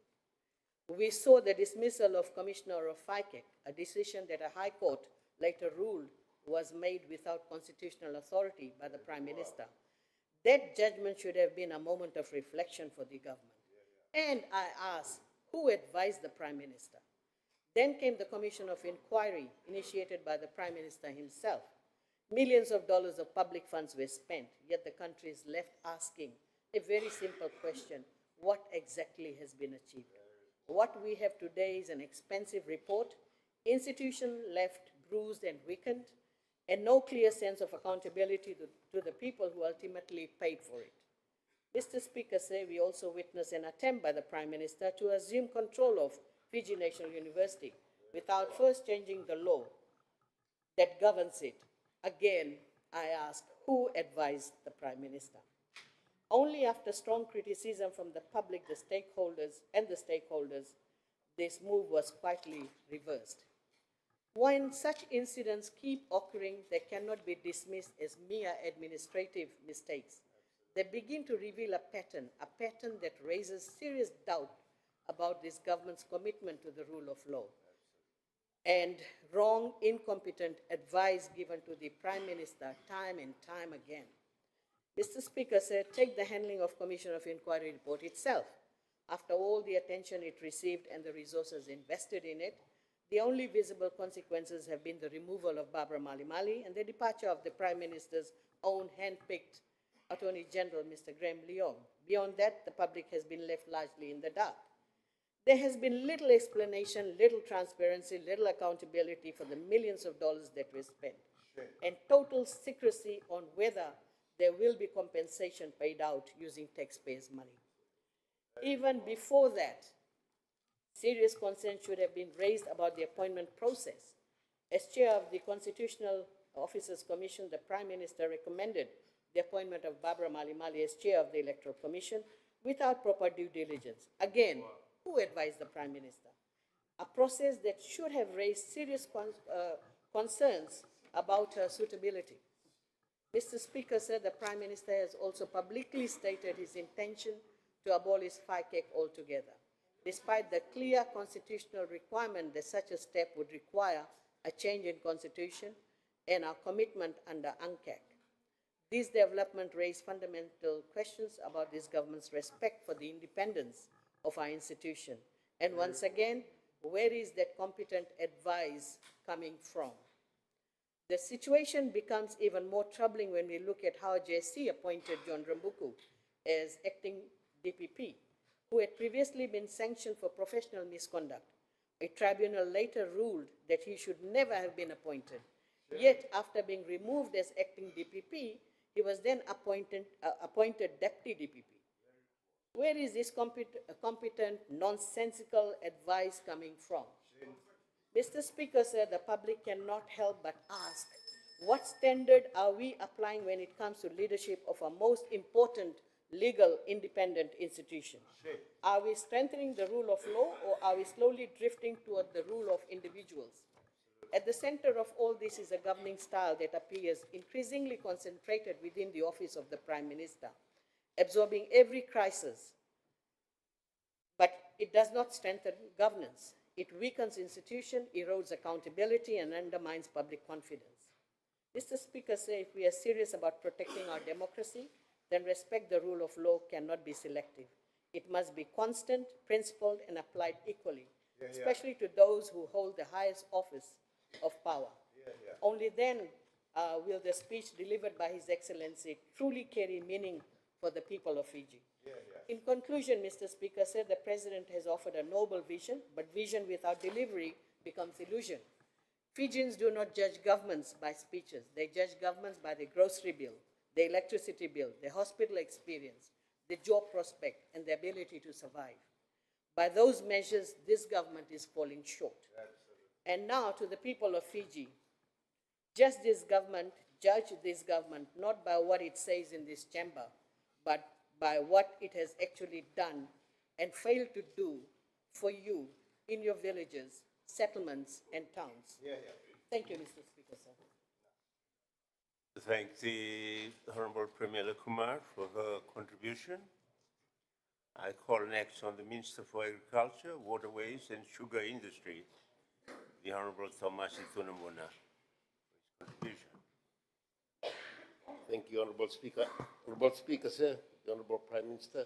We saw the dismissal of Commissioner of FICAC, a decision that a High Court later ruled was made without constitutional authority by the Prime Minister. That judgment should have been a moment of reflection for the government. And I ask, who advised the Prime Minister? Then came the Commission of Inquiry initiated by the Prime Minister himself. Millions of dollars of public funds were spent, yet the country is left asking a very simple question: what exactly has been achieved? What we have today is an expensive report, institution left bruised and weakened, and no clear sense of accountability to the people who ultimately paid for it. Mr. Speaker, sir, we also witnessed an attempt by the Prime Minister to assume control of Fiji National University without first changing the law that governs it. Again, I ask, who advised the Prime Minister? Only after strong criticism from the public, the stakeholders, this move was quietly reversed. When such incidents keep occurring, they cannot be dismissed as mere administrative mistakes. They begin to reveal a pattern that raises serious doubt about this government's commitment to the rule of law, and wrong, incompetent advice given to the Prime Minister time and time again. Mr. Speaker said, take the handling of Commission of Inquiry report itself. After all the attention it received and the resources invested in it, the only visible consequences have been the removal of Barbara Malimali and the departure of the Prime Minister's own hand-picked Attorney General, Mr. Graham Leong. Beyond that, the public has been left largely in the dark. There has been little explanation, little transparency, little accountability for the millions of dollars that were spent, and total secrecy on whether there will be compensation paid out using taxpayers' money. Even before that, serious concern should have been raised about the appointment process. As chair of the Constitutional Officers Commission, the Prime Minister recommended the appointment of Barbara Malimali as chair of the Electoral Commission without proper due diligence. Again, who advised the Prime Minister? A process that should have raised serious concerns about her suitability. Mr. Speaker said the Prime Minister has also publicly stated his intention to abolish FICAC altogether, despite the clear constitutional requirement that such a step would require a change in constitution and our commitment under UNCAC. These developments raise fundamental questions about this government's respect for the independence of our institution. And once again, where is that competent advice coming from? The situation becomes even more troubling when we look at how JSC appointed John Rambuku as acting DPP, who had previously been sanctioned for professional misconduct. A tribunal later ruled that he should never have been appointed. Yet, after being removed as acting DPP, he was then appointed deputy DPP. Where is this competent, nonsensical advice coming from? Mr. Speaker said the public cannot help but ask, What standard are we applying when it comes to leadership of our most important legal independent institution? Are we strengthening the rule of law, or are we slowly drifting toward the rule of individuals? At the center of all this is a governing style that appears increasingly concentrated within the office of the Prime Minister, absorbing every crisis. But it does not strengthen governance. It weakens institutions, erodes accountability, and undermines public confidence. Mr. Speaker, if we are serious about protecting our democracy, then respect the rule of law cannot be selective. It must be constant, principled, and applied equally, especially to those who hold the highest office of power. Only then will the speech delivered by His Excellency truly carry meaning for the people of Fiji. In conclusion, Mr. Speaker, the President has offered a noble vision, but vision without delivery becomes illusion. Fijians do not judge governments by speeches. They judge governments by the grocery bill, the electricity bill, the hospital experience, the job prospect, and the ability to survive. By those measures, this government is falling short. And now to the people of Fiji, judge this government not by what it says in this chamber, but by what it has actually done and failed to do for you in your villages, settlements, and towns. Thank you, Mr. Speaker, sir. Thank the Honorable Premier Kumar for her contribution. I call next on the Minister for Agriculture, Waterways and Sugar Industry, the Honorable Thomas Itunamuna, for his contribution. Thank you, Honorable Speaker. Honorable Speaker, sir, the Honorable Prime Minister,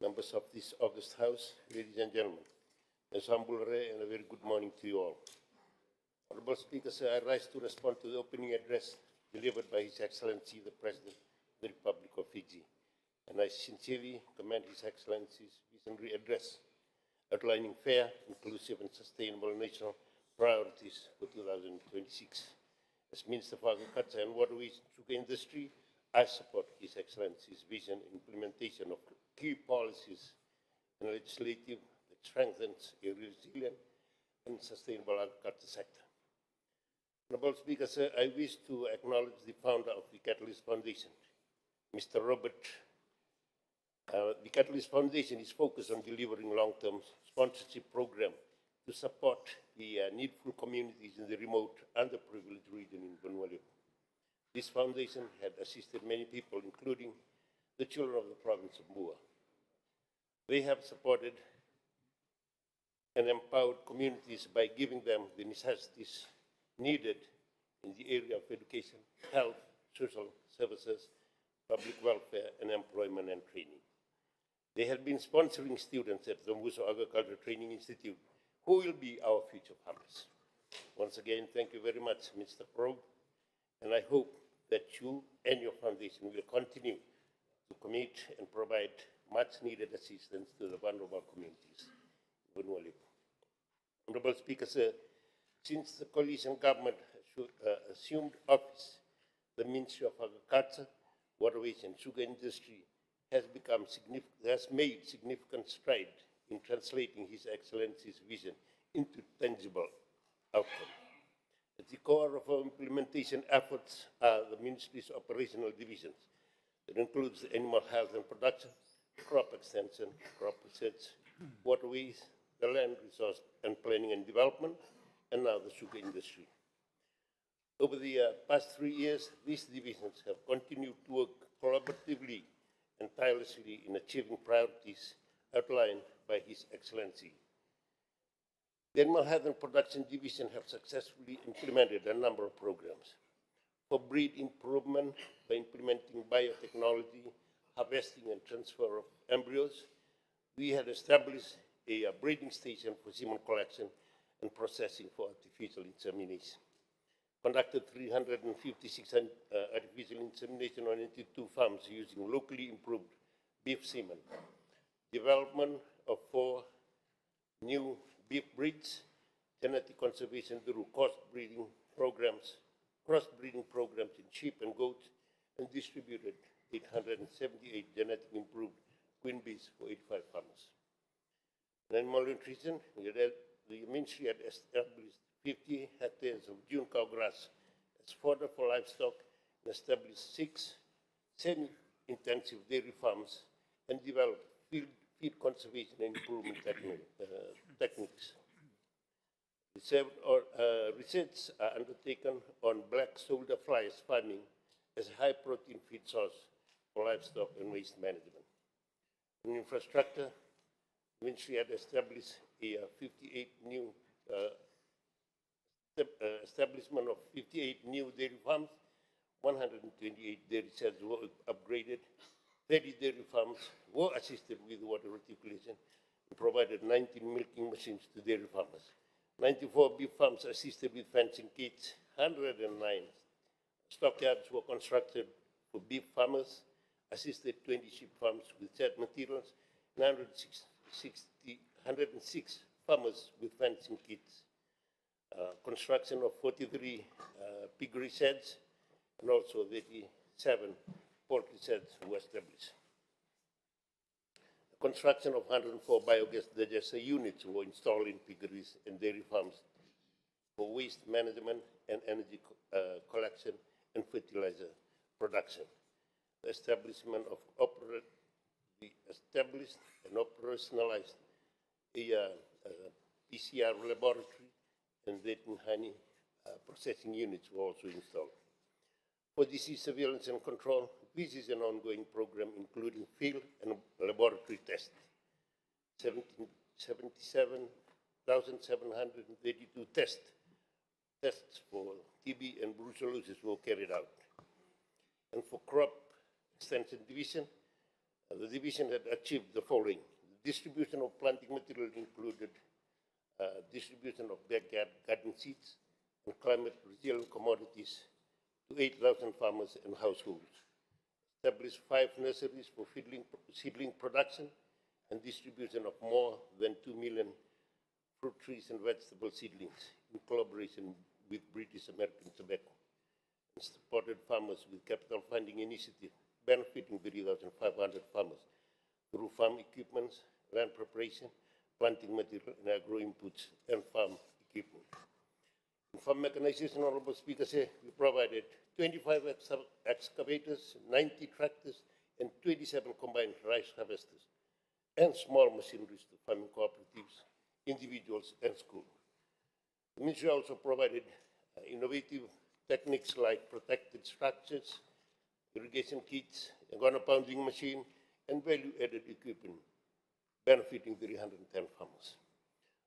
members of this august House, ladies and gentlemen, Nsambulare, and a very good morning to you all. Honorable Speaker, sir, I rise to respond to the opening address delivered by His Excellency, the President of the Republic of Fiji, and I sincerely commend His Excellency's visionary address outlining fair, inclusive, and sustainable national priorities for 2026. As Minister for Agriculture and Waterways and Sugar Industry, I support His Excellency's vision and implementation of key policies and legislative that strengthens a resilient and sustainable agriculture sector. Honorable Speaker, sir, I wish to acknowledge the founder of the Catalyst Foundation, Mr. Robert. The Catalyst Foundation is focused on delivering long-term sponsorship program to support the needful communities in the remote, underprivileged region in Vanuatu. This foundation had assisted many people, including the children of the province of Mua. They have supported and empowered communities by giving them the necessities needed in the area of education, health, social services, public welfare, and employment and training. They have been sponsoring students at the Muso Agriculture Training Institute, who will be our future farmers. Once again, thank you very much, Mr. Probe, and I hope that you and your foundation will continue to commit and provide much-needed assistance to the vulnerable communities in Vanuatu. Honorable Speaker, sir, since the coalition government assumed office, the Ministry of Agriculture, Waterways and Sugar Industry has made significant strides in translating His Excellency's vision into tangible outcome. At the core of our implementation efforts are the Ministry's operational divisions. It includes animal health and production, crop extension, crop research, waterways, the land resource and planning and development, and now the sugar industry. Over the past 3 years, these divisions have continued to work collaboratively and tirelessly in achieving priorities outlined by His Excellency. The Animal Health and Production Division have successfully implemented a number of programs for breed improvement by implementing biotechnology, harvesting and transfer of embryos. We had established a breeding station for semen collection and processing for artificial insemination. Conducted 356 artificial insemination on 82 farms using locally improved beef semen. Development of 4 new beef breeds, genetic conservation through cross-breeding programs in sheep and goats, and distributed 878 genetic improved queen bees for 85 farmers. In animal nutrition, the Ministry had established 50 hectares of June cow grass as fodder for livestock and established 6 semi-intensive dairy farms and developed feed conservation and improvement techniques. Research are undertaken on black soldier flies farming as a high-protein feed source for livestock and waste management. In infrastructure, the Ministry had established a 58 new establishment of 58 new dairy farms, 128 dairy sheds were upgraded, 30 dairy farms were assisted with water reticulation and provided 19 milking machines to dairy farmers. 94 beef farms assisted with fencing kits, 109 stockyards were constructed for beef farmers, assisted 20 sheep farms with shed materials, and 106 farmers with fencing kits. Construction of 43 piggery sheds and also 37 poultry sheds were established. The construction of 104 biogas digester units were installed in piggeries and dairy farms for waste management and energy collection and fertilizer production. The establishment of the established and operationalized a PCR laboratory and Dayton honey processing units were also installed. For disease surveillance and control, this is an ongoing program including field and laboratory tests. 77,732 tests for TB and brucellosis were carried out. And for crop extension division, the division had achieved the following. The distribution of planting material included distribution of backyard garden seeds and climate resilient commodities to 8,000 farmers and households. Established 5 nurseries for seedling production and distribution of more than 2 million fruit trees and vegetable seedlings in collaboration with British American Tobacco. And supported farmers with capital funding initiative benefiting 3,500 farmers through farm equipment, land preparation, planting material, and agro inputs and farm equipment. In farm mechanization, Honorable Speaker, we provided 25 excavators, 90 tractors, and 27 combined rice harvesters and small machineries to farming cooperatives, individuals, and schools. The Ministry also provided innovative techniques like protected structures, irrigation kits, a gunner pounding machine, and value-added equipment, benefiting 310 farmers.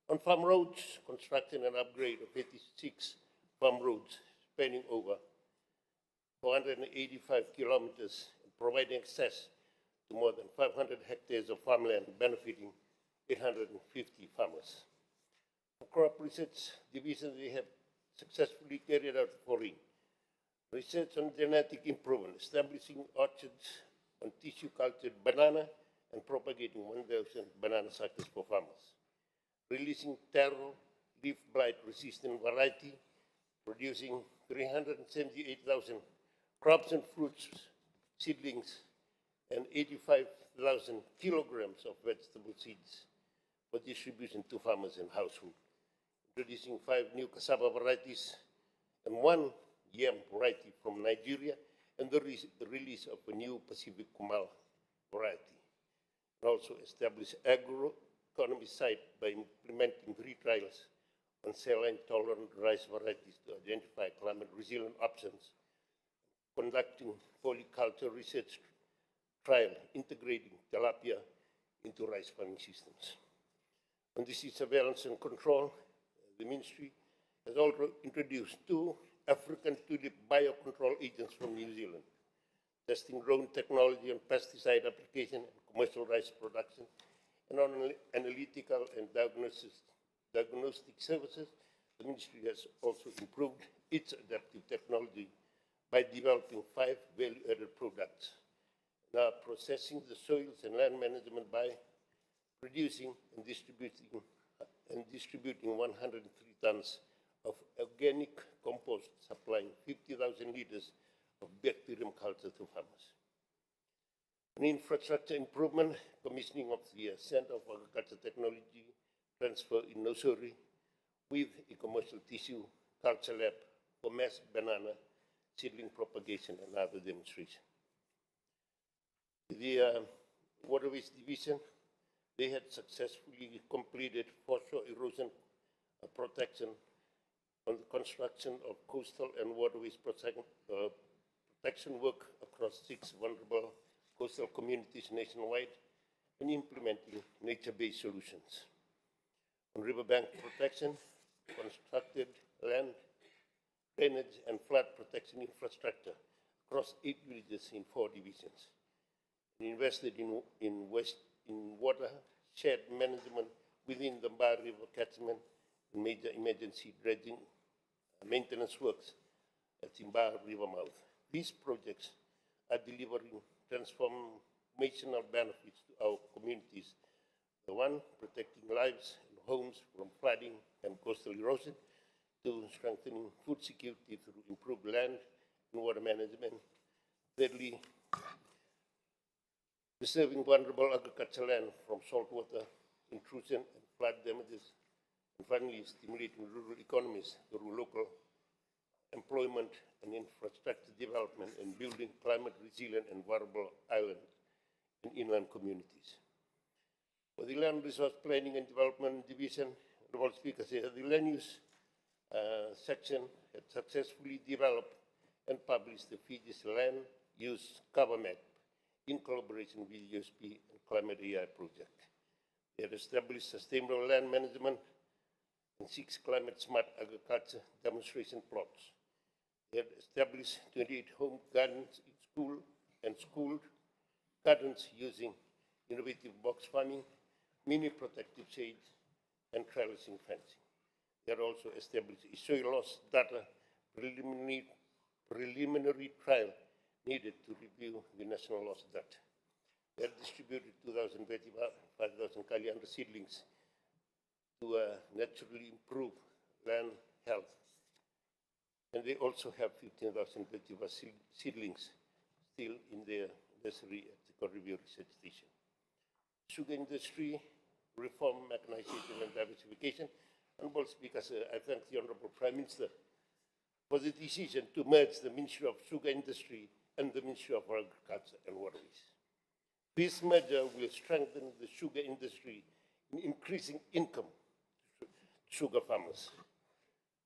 On farm roads, construction and upgrade of 86 farm roads spanning over 485 kilometers and providing access to more than 500 hectares of farmland, benefiting 850 farmers. For crop research division, we have successfully carried out the following. Research on genetic improvement, establishing orchards on tissue-cultured banana and propagating 1,000 banana suckers for farmers. Releasing taro leaf blight-resistant variety, producing 378,000 crops and fruits, seedlings, and 85,000 kilograms of vegetable seeds for distribution to farmers and households. Introducing 5 new cassava varieties and 1 yam variety from Nigeria, and the release of a new Pacific Kumal variety. And also establish agroeconomy site by implementing 3 trials on saline-tolerant rice varieties to identify climate-resilient options, conducting polyculture research trial integrating tilapia into rice farming systems. On disease surveillance and control, the Ministry has also introduced 2 African tulip biocontrol agents from New Zealand, testing drone technology on pesticide application and commercial rice production, and on analytical and diagnostic services. The Ministry has also improved its adaptive technology by developing 5 value-added products. Now processing the soils and land management by producing and distributing 103 tons of organic compost, supplying 50,000 liters of bacterium culture to farmers. An infrastructure improvement, commissioning of the Center of Agriculture Technology transfer in Nosuri with a commercial tissue culture lab for mass banana seedling propagation, and other demonstration. The Waterways Division, they had successfully completed foreshore erosion protection on the construction of coastal and waterways protection work across 6 vulnerable coastal communities nationwide and implementing nature-based solutions. On riverbank protection, constructed land, drainage, and flood protection infrastructure across 8 villages in 4 divisions, and invested in watershed management within the Mbar River catchment and major emergency dredging maintenance works at the Mbar River mouth. These projects are delivering transformational benefits to our communities. The one, protecting lives and homes from flooding and coastal erosion, to strengthening food security through improved land and water management. Thirdly, preserving vulnerable agricultural land from saltwater intrusion and flood damages. And finally, stimulating rural economies through local employment and infrastructure development and building climate resilient and vulnerable island and inland communities. For the Land Resource Planning and Development Division, Honorable Speaker, the land use section had successfully developed and published the Fiji's land use cover map in collaboration with USP and Climate AI project. They had established sustainable land management and 6 climate smart agriculture demonstration plots. They had established 28 home gardens in school and schooled gardens using innovative box farming, mini protective shades, and trellising fencing. They had also established a soil loss data preliminary trial needed to review the national loss data. They had distributed 2,025,000 Kaliandra seedlings to naturally improve land health. And they also have 15,000 seedlings still in their nursery at the Corribio Research Station. Sugar industry, reform, mechanization, and diversification. Honorable Speaker, I thank the Honorable Prime Minister for the decision to merge the Ministry of Sugar Industry and the Ministry of Agriculture and Waterways. This merger will strengthen the sugar industry in increasing income to sugar farmers.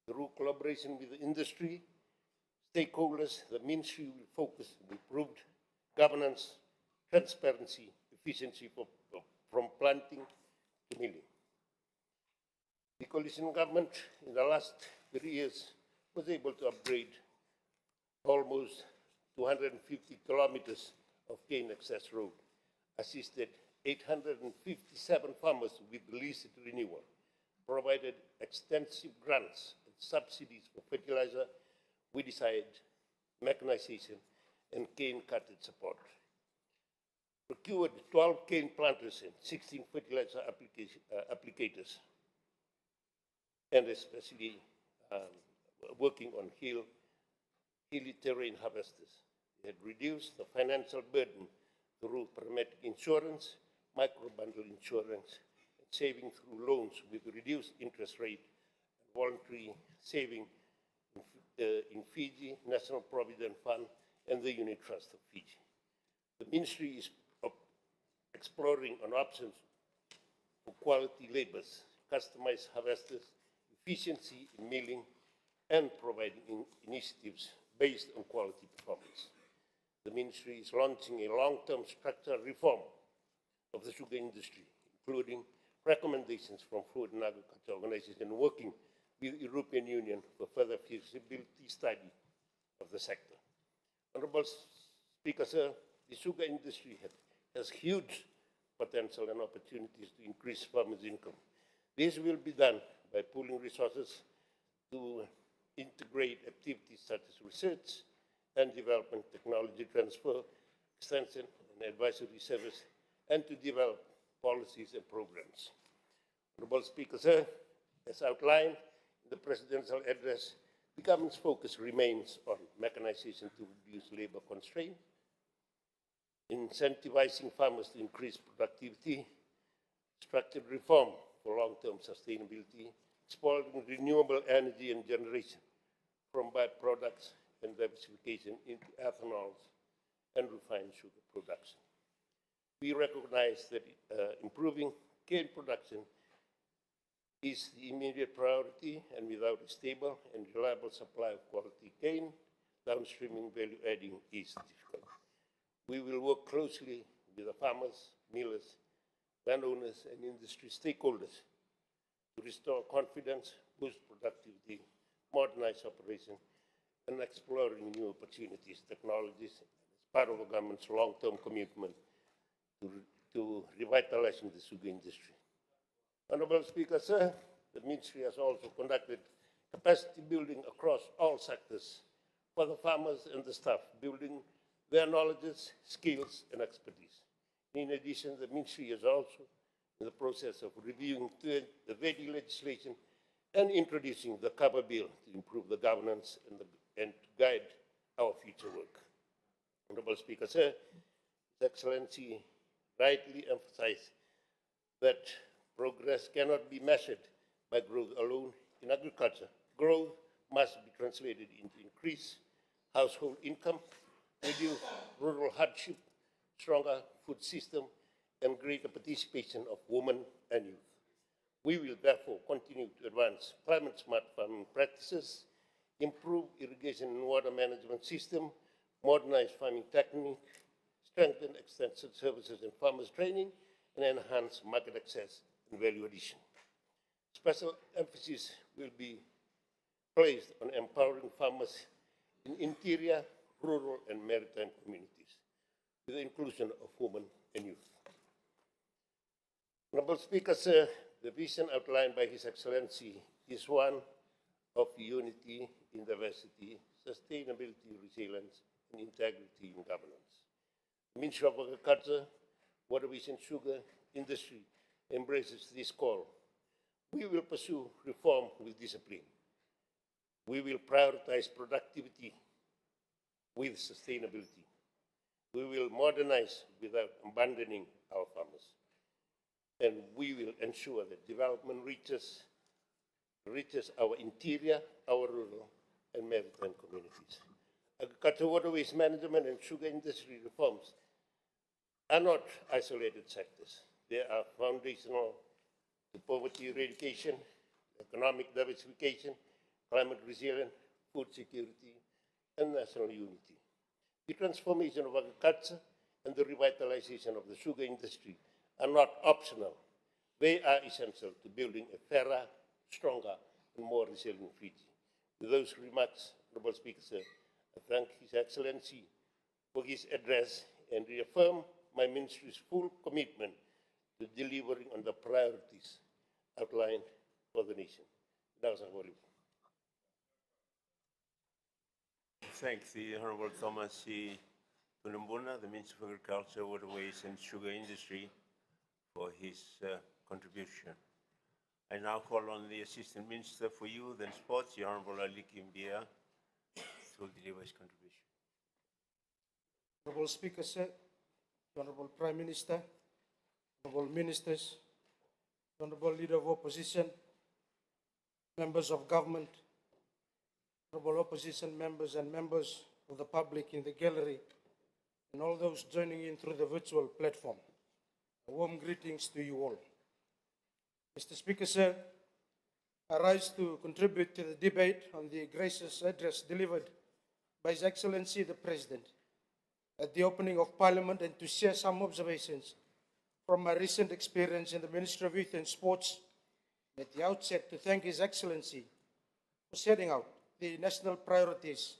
Through collaboration with the industry stakeholders, the Ministry will focus on improved governance, transparency, efficiency from planting to milling. The coalition government in the last 3 years was able to upgrade almost 250 kilometers of cane access road, assisted 857 farmers with lease renewal, provided extensive grants and subsidies for fertilizer, weedicide, mechanization, and cane cutting support. Procured 12 cane planters and 16 fertilizer applicators, and especially working on hilly terrain harvesters. They had reduced the financial burden through parametric insurance, micro-bundle insurance, and saving through loans with reduced interest rate, and voluntary saving in Fiji, National Provident Fund, and the Unit Trust of Fiji. The Ministry is exploring on options for quality labors, customized harvesters, efficiency in milling, and providing initiatives based on quality performance. The Ministry is launching a long-term structural reform of the sugar industry, including recommendations from Food and Agriculture Organization and working with the European Union for further feasibility study of the sector. Honorable Speaker, sir, the sugar industry has huge potential and opportunities to increase farmers' income. This will be done by pooling resources to integrate activities such as research and development, technology transfer, extension and advisory service, and to develop policies and programs. Honorable Speaker, sir, as outlined in the Presidential Address, the government's focus remains on mechanization to reduce labor constraint, incentivizing farmers to increase productivity, structured reform for long-term sustainability, exploring renewable energy and generation from byproducts, and diversification into ethanols and refined sugar production. We recognize that improving cane production is the immediate priority, and without a stable and reliable supply of quality cane, downstreaming value adding is difficult. We will work closely with the farmers, millers, landowners, and industry stakeholders to restore confidence, boost productivity, modernize operation, and exploring new opportunities, technologies, as part of the government's long-term commitment to revitalizing the sugar industry. Honorable Speaker, sir, the Ministry has also conducted capacity building across all sectors for the farmers and the staff, building their knowledge, skills, and expertise. In addition, the Ministry is also in the process of reviewing the VEDI legislation and introducing the cover bill to improve the governance and to guide our future work. Honorable Speaker, sir, His Excellency rightly emphasized that progress cannot be measured by growth alone in agriculture. Growth must be translated into increased household income, reduced rural hardship, stronger food system, and greater participation of women and youth. We will therefore continue to advance climate-smart farming practices, improve irrigation and water management system, modernize farming technique, strengthen extensive services and farmers training, and enhance market access and value addition. Special emphasis will be placed on empowering farmers in interior, rural, and maritime communities, with the inclusion of women and youth. Honorable Speaker, sir, the vision outlined by His Excellency is one of unity in diversity, sustainability, resilience, and integrity in governance. The Ministry of Agriculture, Waterways and Sugar Industry embraces this call. We will pursue reform with discipline. We will prioritize productivity with sustainability. We will modernize without abandoning our farmers. And we will ensure that development reaches our interior, our rural, and maritime communities. Agriculture, waterways management, and sugar industry reforms are not isolated sectors. They are foundational to poverty eradication, economic diversification, climate resilience, food security, and national unity. The transformation of agriculture and the revitalization of the sugar industry are not optional. They are essential to building a fairer, stronger, and more resilient Fiji. With those remarks, Honorable Speaker, sir, I thank His Excellency for his address and reaffirm my ministry's full commitment to delivering on the priorities outlined for the nation. Thank the Honorable Thomas C. Tulumbuna, the Minister of Agriculture, Waterways and Sugar Industry, for his contribution. I now call on the Assistant Minister for Youth and Sports, the Honorable Ali Kimbia, to deliver his contribution. Honorable Speaker, sir, Honorable Prime Minister, Honorable Ministers, Honorable Leader of Opposition, members of government, Honorable Opposition members and members of the public in the gallery, and all those joining in through the virtual platform. Warm greetings to you all. Mr. Speaker, sir, I rise to contribute to the debate on the gracious address delivered by His Excellency the President at the opening of Parliament, and to share some observations from my recent experience in the Ministry of Youth and Sports. At the outset, to thank His Excellency for setting out the national priorities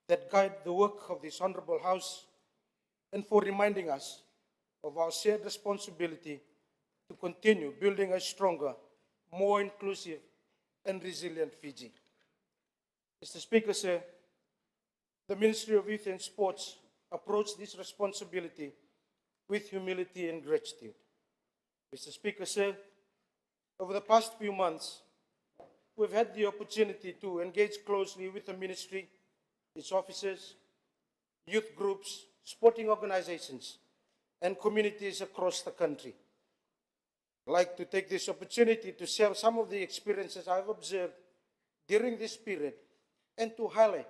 that guide the work of this Honourable House, and for reminding us of our shared responsibility to continue building a stronger, more inclusive and resilient Fiji. Mr. Speaker, sir, the Ministry of Youth and Sports approached this responsibility with humility and gratitude. Mr. Speaker, sir, over the past few months, we've had the opportunity to engage closely with the Ministry, its officers, youth groups, sporting organizations, and communities across the country. I'd like to take this opportunity to share some of the experiences I've observed during this period and to highlight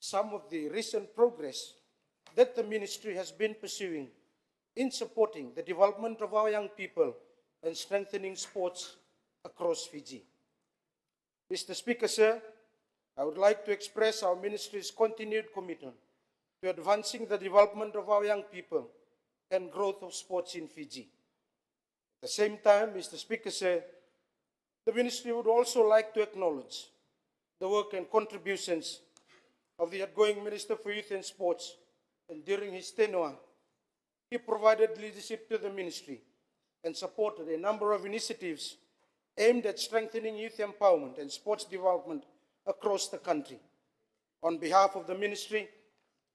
some of the recent progress that the ministry has been pursuing in supporting the development of our young people and strengthening sports across Fiji. Mr. Speaker, sir, I would like to express our ministry's continued commitment to advancing the development of our young people and growth of sports in Fiji. At the same time, Mr. Speaker, sir, the ministry would also like to acknowledge the work and contributions of the outgoing Minister for Youth and Sports, and during his tenure, he provided leadership to the ministry and supported a number of initiatives aimed at strengthening youth empowerment and sports development across the country. On behalf of the ministry,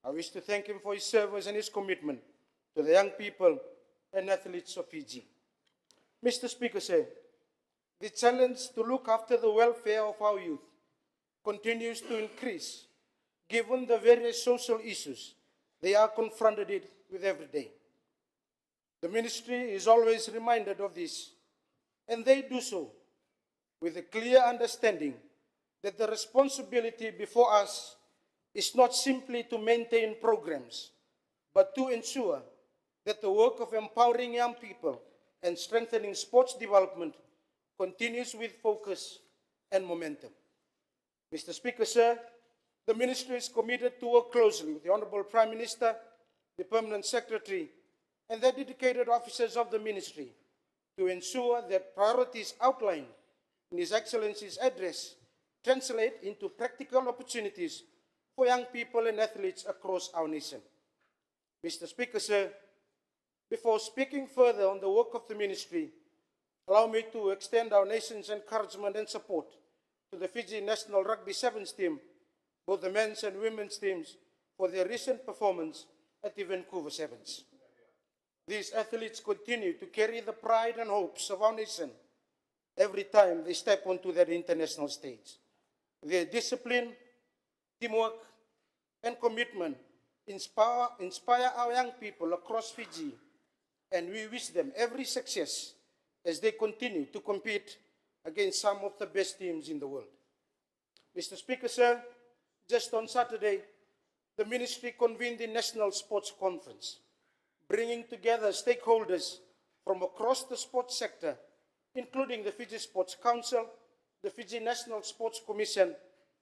I wish to thank him for his service and his commitment to the young people and athletes of Fiji. Mr. Speaker, sir, the challenge to look after the welfare of our youth continues to increase given the various social issues they are confronted with every day. The ministry is always reminded of this, and they do so with a clear understanding that the responsibility before us is not simply to maintain programs, but to ensure that the work of empowering young people and strengthening sports development continues with focus and momentum. Mr. Speaker, sir, the ministry is committed to work closely with the Honourable Prime Minister, the Permanent Secretary, and the dedicated officers of the ministry to ensure that priorities outlined in His Excellency's address translate into practical opportunities for young people and athletes across our nation. Mr. Speaker, sir, before speaking further on the work of the ministry, allow me to extend our nation's encouragement and support to the Fiji National Rugby Sevens team, both the men's and women's teams, for their recent performance at the Vancouver Sevens. These athletes continue to carry the pride and hopes of our nation every time they step onto that international stage. Their discipline, teamwork, and commitment inspire our young people across Fiji, and we wish them every success as they continue to compete against some of the best teams in the world. Mr. Speaker, sir, just on Saturday, the ministry convened the National Sports Conference, bringing together stakeholders from across the sports sector, including the Fiji Sports Council, the Fiji National Sports Commission,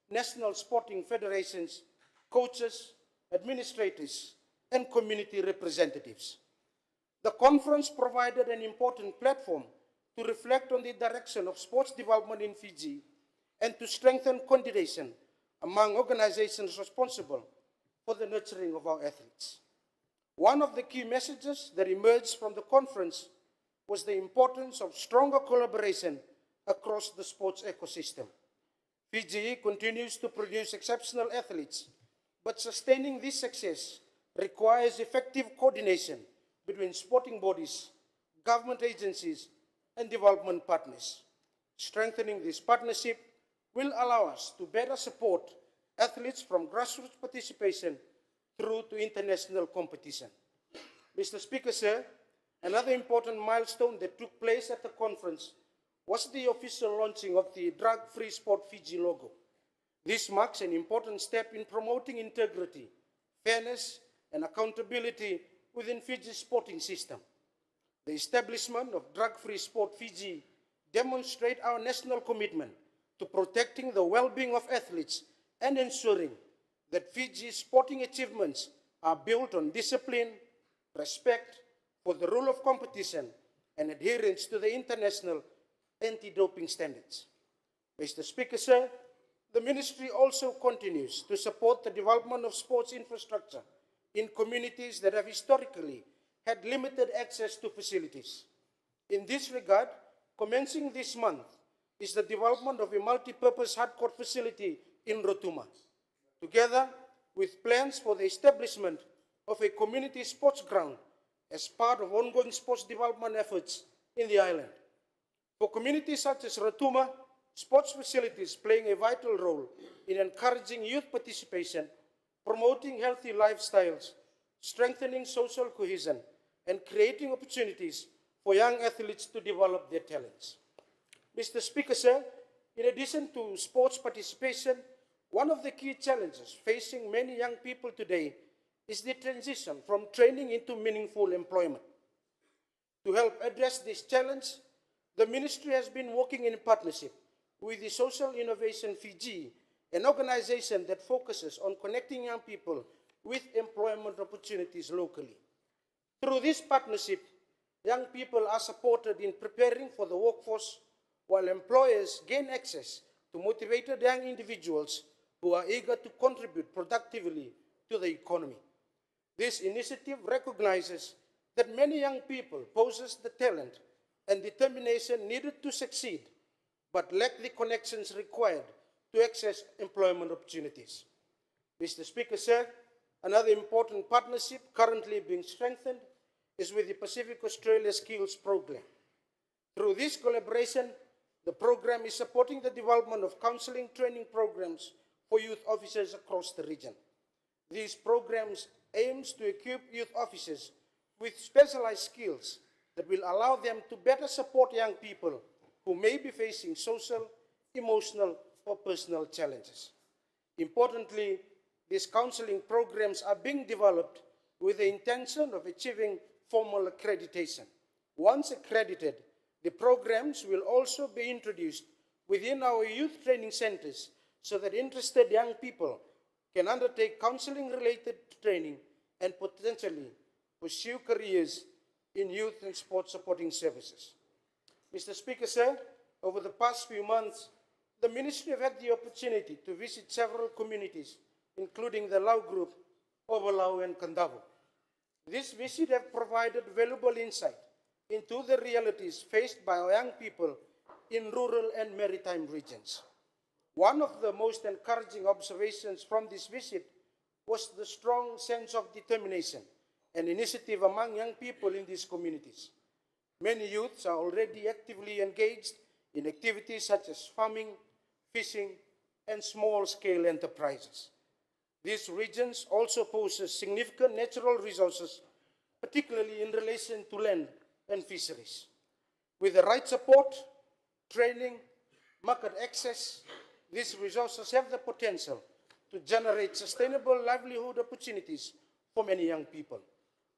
national sporting federations, coaches, administrators, and community representatives. The conference provided an important platform to reflect on the direction of sports development in Fiji and to strengthen coordination among organizations responsible for the nurturing of our athletes. One of the key messages that emerged from the conference was the importance of stronger collaboration across the sports ecosystem. Fiji continues to produce exceptional athletes, but sustaining this success requires effective coordination between sporting bodies, government agencies, and development partners. Strengthening this partnership will allow us to better support athletes from grassroots participation through to international competition. Mr. Speaker, sir, another important milestone that took place at the conference was the official launching of the Drug-Free Sport Fiji logo. This marks an important step in promoting integrity, fairness, and accountability within Fiji's sporting system. The establishment of Drug-Free Sport Fiji demonstrates our national commitment to protecting the well-being of athletes and ensuring that Fiji's sporting achievements are built on discipline, respect for the rule of competition, and adherence to the international anti-doping standards. Mr. Speaker, sir, the ministry also continues to support the development of sports infrastructure in communities that have historically had limited access to facilities. In this regard, commencing this month is the development of a multi-purpose hardcourt facility in Rotuma, together with plans for the establishment of a community sports ground as part of ongoing sports development efforts in the island. For communities such as Rotuma, sports facilities playing a vital role in encouraging youth participation, promoting healthy lifestyles, strengthening social cohesion, and creating opportunities for young athletes to develop their talents. Mr. Speaker, sir, in addition to sports participation, One of the key challenges facing many young people today is the transition from training into meaningful employment. To help address this challenge, the ministry has been working in partnership with the Social Innovation Fiji, an organization that focuses on connecting young people with employment opportunities locally. Through this partnership, young people are supported in preparing for the workforce, while employers gain access to motivated young individuals who are eager to contribute productively to the economy. This initiative recognizes that many young people possess the talent and determination needed to succeed, but lack the connections required to access employment opportunities. Mr. Speaker, sir, another important partnership currently being strengthened is with the Pacific Australia Skills Program. Through this collaboration, the program is supporting the development of counseling training programs for youth officers across the region. These programs aims to equip youth officers with specialized skills that will allow them to better support young people who may be facing social, emotional, or personal challenges. Importantly, these counseling programs are being developed with the intention of achieving formal accreditation. Once accredited, the programs will also be introduced within our youth training centers so that interested young people can undertake counseling-related training and potentially pursue careers in youth and sports supporting services. Mr. Speaker, sir, over the past few months, the Ministry have had the opportunity to visit several communities, including the Lau Group, Ovalau, and Kandavo. This visit has provided valuable insight into the realities faced by our young people in rural and maritime regions. One of the most encouraging observations from this visit was the strong sense of determination and initiative among young people in these communities. Many youths are already actively engaged in activities such as farming, fishing, and small-scale enterprises. These regions also possess significant natural resources, particularly in relation to land and fisheries. With the right support, training, market access, these resources have the potential to generate sustainable livelihood opportunities for many young people.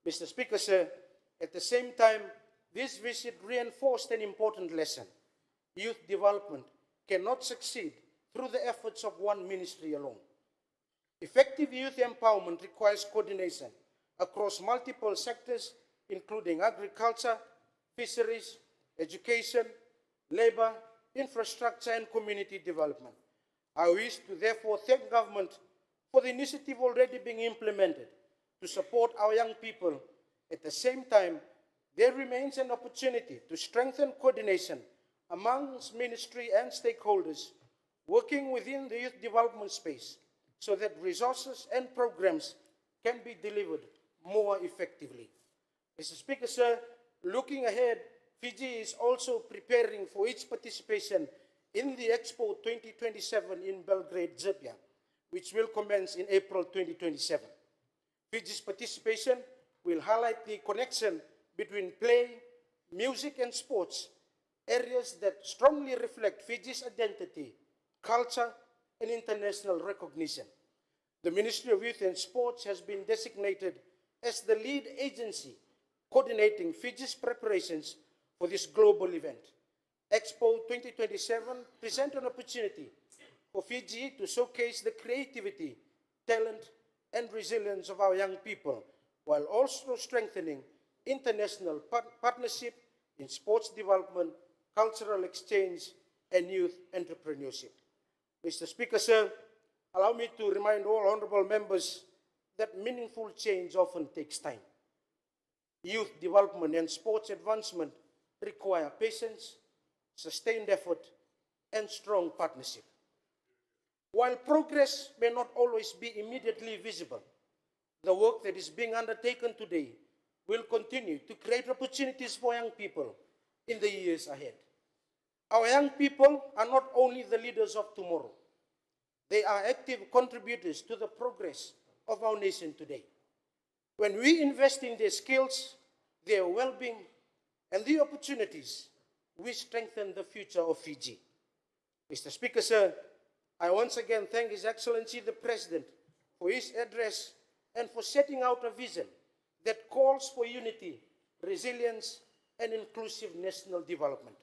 Mr. Speaker, sir, at the same time, this visit reinforced an important lesson. Youth development cannot succeed through the efforts of one ministry alone. Effective youth empowerment requires coordination across multiple sectors, including agriculture, fisheries, education, labor, infrastructure, and community development. I wish to therefore thank government for the initiative already being implemented to support our young people. At the same time, there remains an opportunity to strengthen coordination amongst ministry and stakeholders working within the youth development space so that resources and programs can be delivered more effectively. Mr. Speaker, sir, looking ahead, Fiji is also preparing for its participation in the Expo 2027 in Belgrade, Serbia, which will commence in April 2027. Fiji's participation will highlight the connection between play, music, and sports, areas that strongly reflect Fiji's identity, culture, and international recognition. The Ministry of Youth and Sports has been designated as the lead agency coordinating Fiji's preparations for this global event. Expo 2027 presents an opportunity for Fiji to showcase the creativity, talent, and resilience of our young people, while also strengthening international partnership in sports development, cultural exchange, and youth entrepreneurship. Mr. Speaker, sir, allow me to remind all honorable members that meaningful change often takes time. Youth development and sports advancement require patience, sustained effort, and strong partnership. While progress may not always be immediately visible, the work that is being undertaken today will continue to create opportunities for young people in the years ahead. Our young people are not only the leaders of tomorrow, they are active contributors to the progress of our nation today. When we invest in their skills, their well-being, and the opportunities, we strengthen the future of Fiji. Mr. Speaker, sir, I once again thank His Excellency the President for his address and for setting out a vision that calls for unity, resilience, and inclusive national development.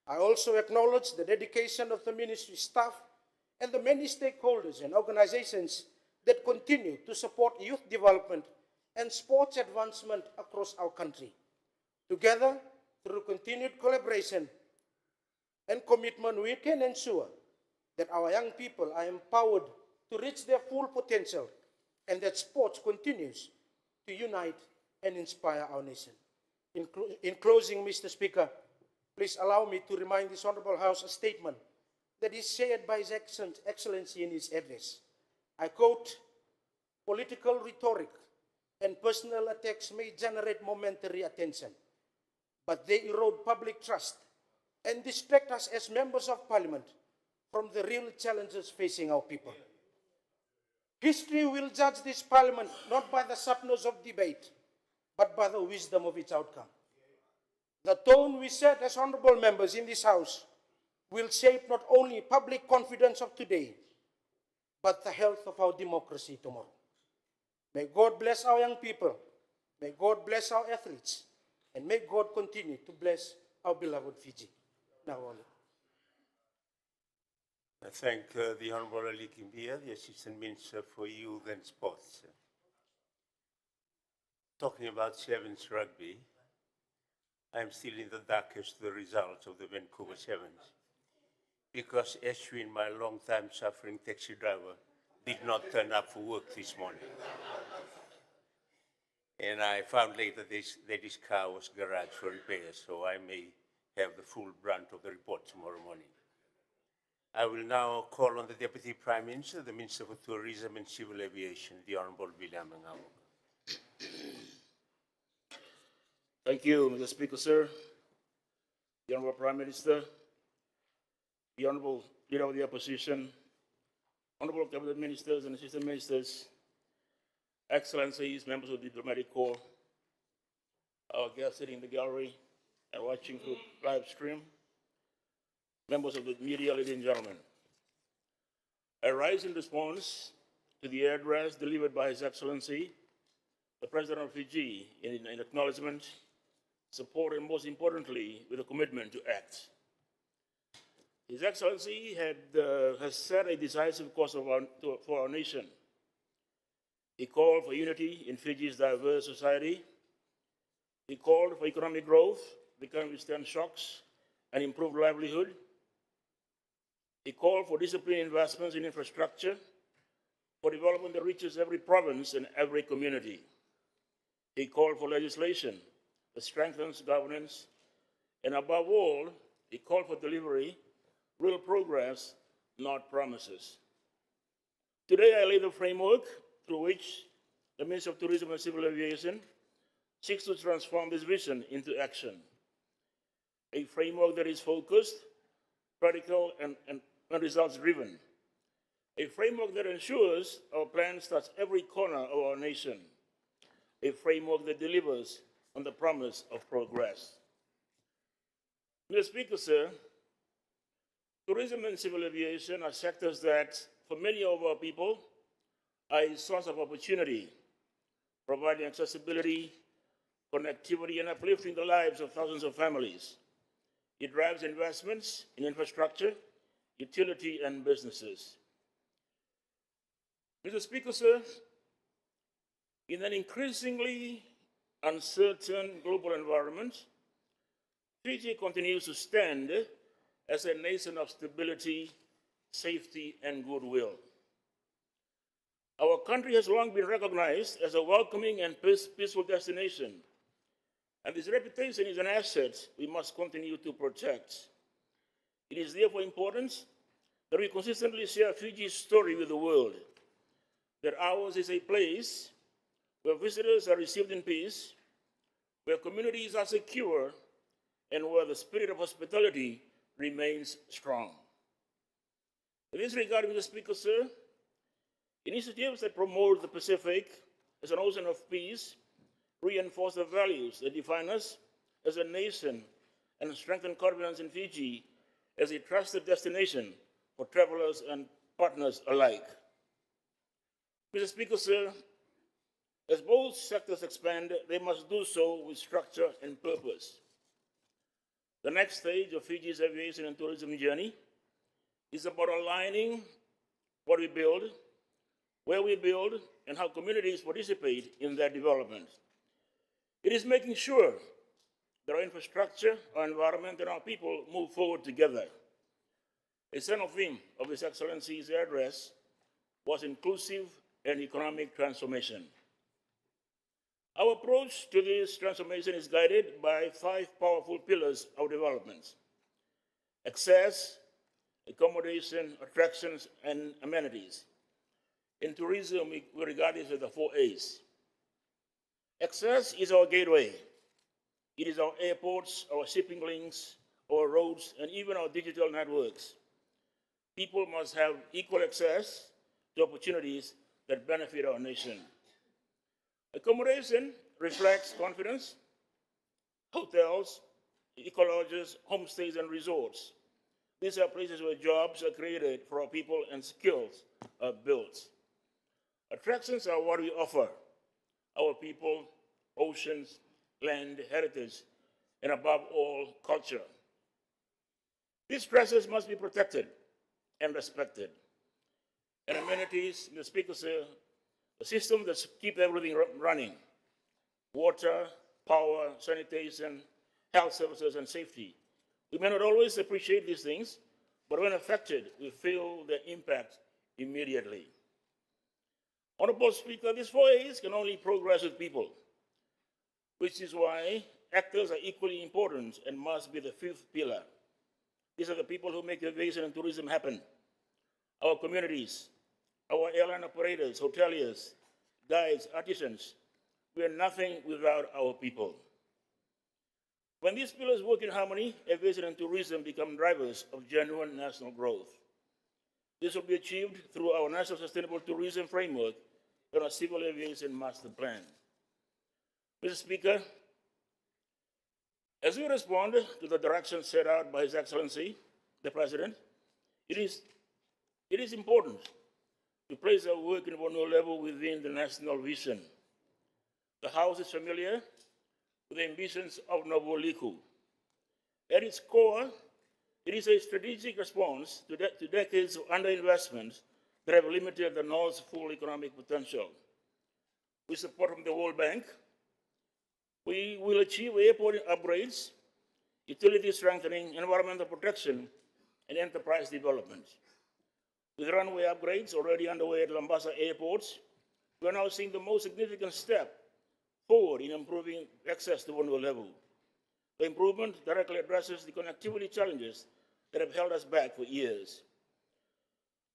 I also acknowledge the dedication of the ministry staff and the many stakeholders and organizations that continue to support youth development and sports advancement across our country. Together, through continued collaboration and commitment, we can ensure that our young people are empowered to reach their full potential and that sports continues to unite and inspire our nation. In closing, Mr. Speaker, please allow me to remind this Honorable House a statement that is shared by His Excellency in his address. I quote, "Political rhetoric and personal attacks may generate momentary attention, but they erode public trust and distract us as members of Parliament from the real challenges facing our people. History will judge this Parliament not by the sharpness of debate, but by the wisdom of its outcome. The tone we set as honorable members in this House will shape not only public confidence of today, but the health of our democracy tomorrow. May God bless our young people, may God bless our athletes, and may God continue to bless our beloved Fiji." Now, I thank the Honorable Ali Kimbia, the Assistant Minister for Youth and Sports. Talking about Sevens rugby, I am still in the dark as to the results of the Vancouver Sevens, because Ashwin, my long-time suffering taxi driver, did not turn up for work this morning. And I found later that his car was garaged for repairs, so I may have the full brunt of the report tomorrow morning. I will now call on the Deputy Prime Minister, the Minister for Tourism and Civil Aviation, the Honorable William Ngabo. Thank you, Mr. Speaker, sir. The Honorable Prime Minister, the Honorable Leader of the Opposition, Honorable Cabinet Ministers and Assistant Ministers, Excellencies, members of the Diplomatic Corps, our guests sitting in the gallery and watching through live stream, members of the media, ladies and gentlemen. I rise in response to the address delivered by His Excellency, the President of Fiji, in acknowledgement, support, and most importantly, with a commitment to act. His Excellency has set a decisive course for our nation. He called for unity in Fiji's diverse society. He called for economic growth that can withstand shocks and improve livelihood. He called for disciplined investments in infrastructure for development that reaches every province and every community. He called for legislation that strengthens governance. And above all, he called for delivery, real progress, not promises. Today, I lay the framework through which the Ministry of Tourism and Civil Aviation seeks to transform this vision into action. A framework that is focused, practical, and results-driven. A framework that ensures our plans touch every corner of our nation. A framework that delivers on the promise of progress. Mr. Speaker, sir, tourism and civil aviation are sectors that, for many of our people, are a source of opportunity, providing accessibility, connectivity, and uplifting the lives of thousands of families. It drives investments in infrastructure, utility, and businesses. Mr. Speaker, sir, in an increasingly uncertain global environment, Fiji continues to stand as a nation of stability, safety, and goodwill. Our country has long been recognized as a welcoming and peaceful destination, and this reputation is an asset we must continue to protect. It is therefore important that we consistently share Fiji's story with the world, that ours is a place where visitors are received in peace, where communities are secure, and where the spirit of hospitality remains strong. In this regard, Mr. Speaker, sir, initiatives that promote the Pacific as an ocean of peace reinforce the values that define us as a nation and strengthen confidence in Fiji as a trusted destination for travelers and partners alike. Mr. Speaker, sir, as both sectors expand, they must do so with structure and purpose. The next stage of Fiji's aviation and tourism journey is about aligning what we build, where we build, and how communities participate in their development. It is making sure that our infrastructure, our environment, and our people move forward together. A central theme of His Excellency's address was inclusive and economic transformation. Our approach to this transformation is guided by 5 powerful pillars of development: access, accommodation, attractions, and amenities. In tourism, we regard this as the 4 A's. Access is our gateway. It is our airports, our shipping links, our roads, and even our digital networks. People must have equal access to opportunities that benefit our nation. Accommodation reflects confidence. Hotels, eco-lodges, homestays, and resorts. These are places where jobs are created for our people and skills are built. Attractions are what we offer our people, oceans, land, heritage, and above all, culture. These treasures must be protected and respected. And amenities, the Speaker said, a system that keeps everything running: water, power, sanitation, health services, and safety. We may not always appreciate these things, but when affected, we feel their impact immediately. Honorable Speaker, these 4 A's can only progress with people, which is why actors are equally important and must be the 5th pillar. These are the people who make aviation and tourism happen: our communities, our airline operators, hoteliers, guides, artisans. We are nothing without our people. When these pillars work in harmony, aviation and tourism become drivers of genuine national growth. This will be achieved through our National Sustainable Tourism Framework and our Civil Aviation Master Plan. Mr. Speaker, as we respond to the direction set out by His Excellency, the President, it is important to place our work in one level within the national vision. The House is familiar with the ambitions of Novo Liku. At its core, it is a strategic response to decades of underinvestment that have limited the North's full economic potential. With support from the World Bank, we will achieve airport upgrades, utility strengthening, environmental protection, and enterprise development. With runway upgrades already underway at Lambasa airports, we are now seeing the most significant step forward in improving access to one level. The improvement directly addresses the connectivity challenges that have held us back for years.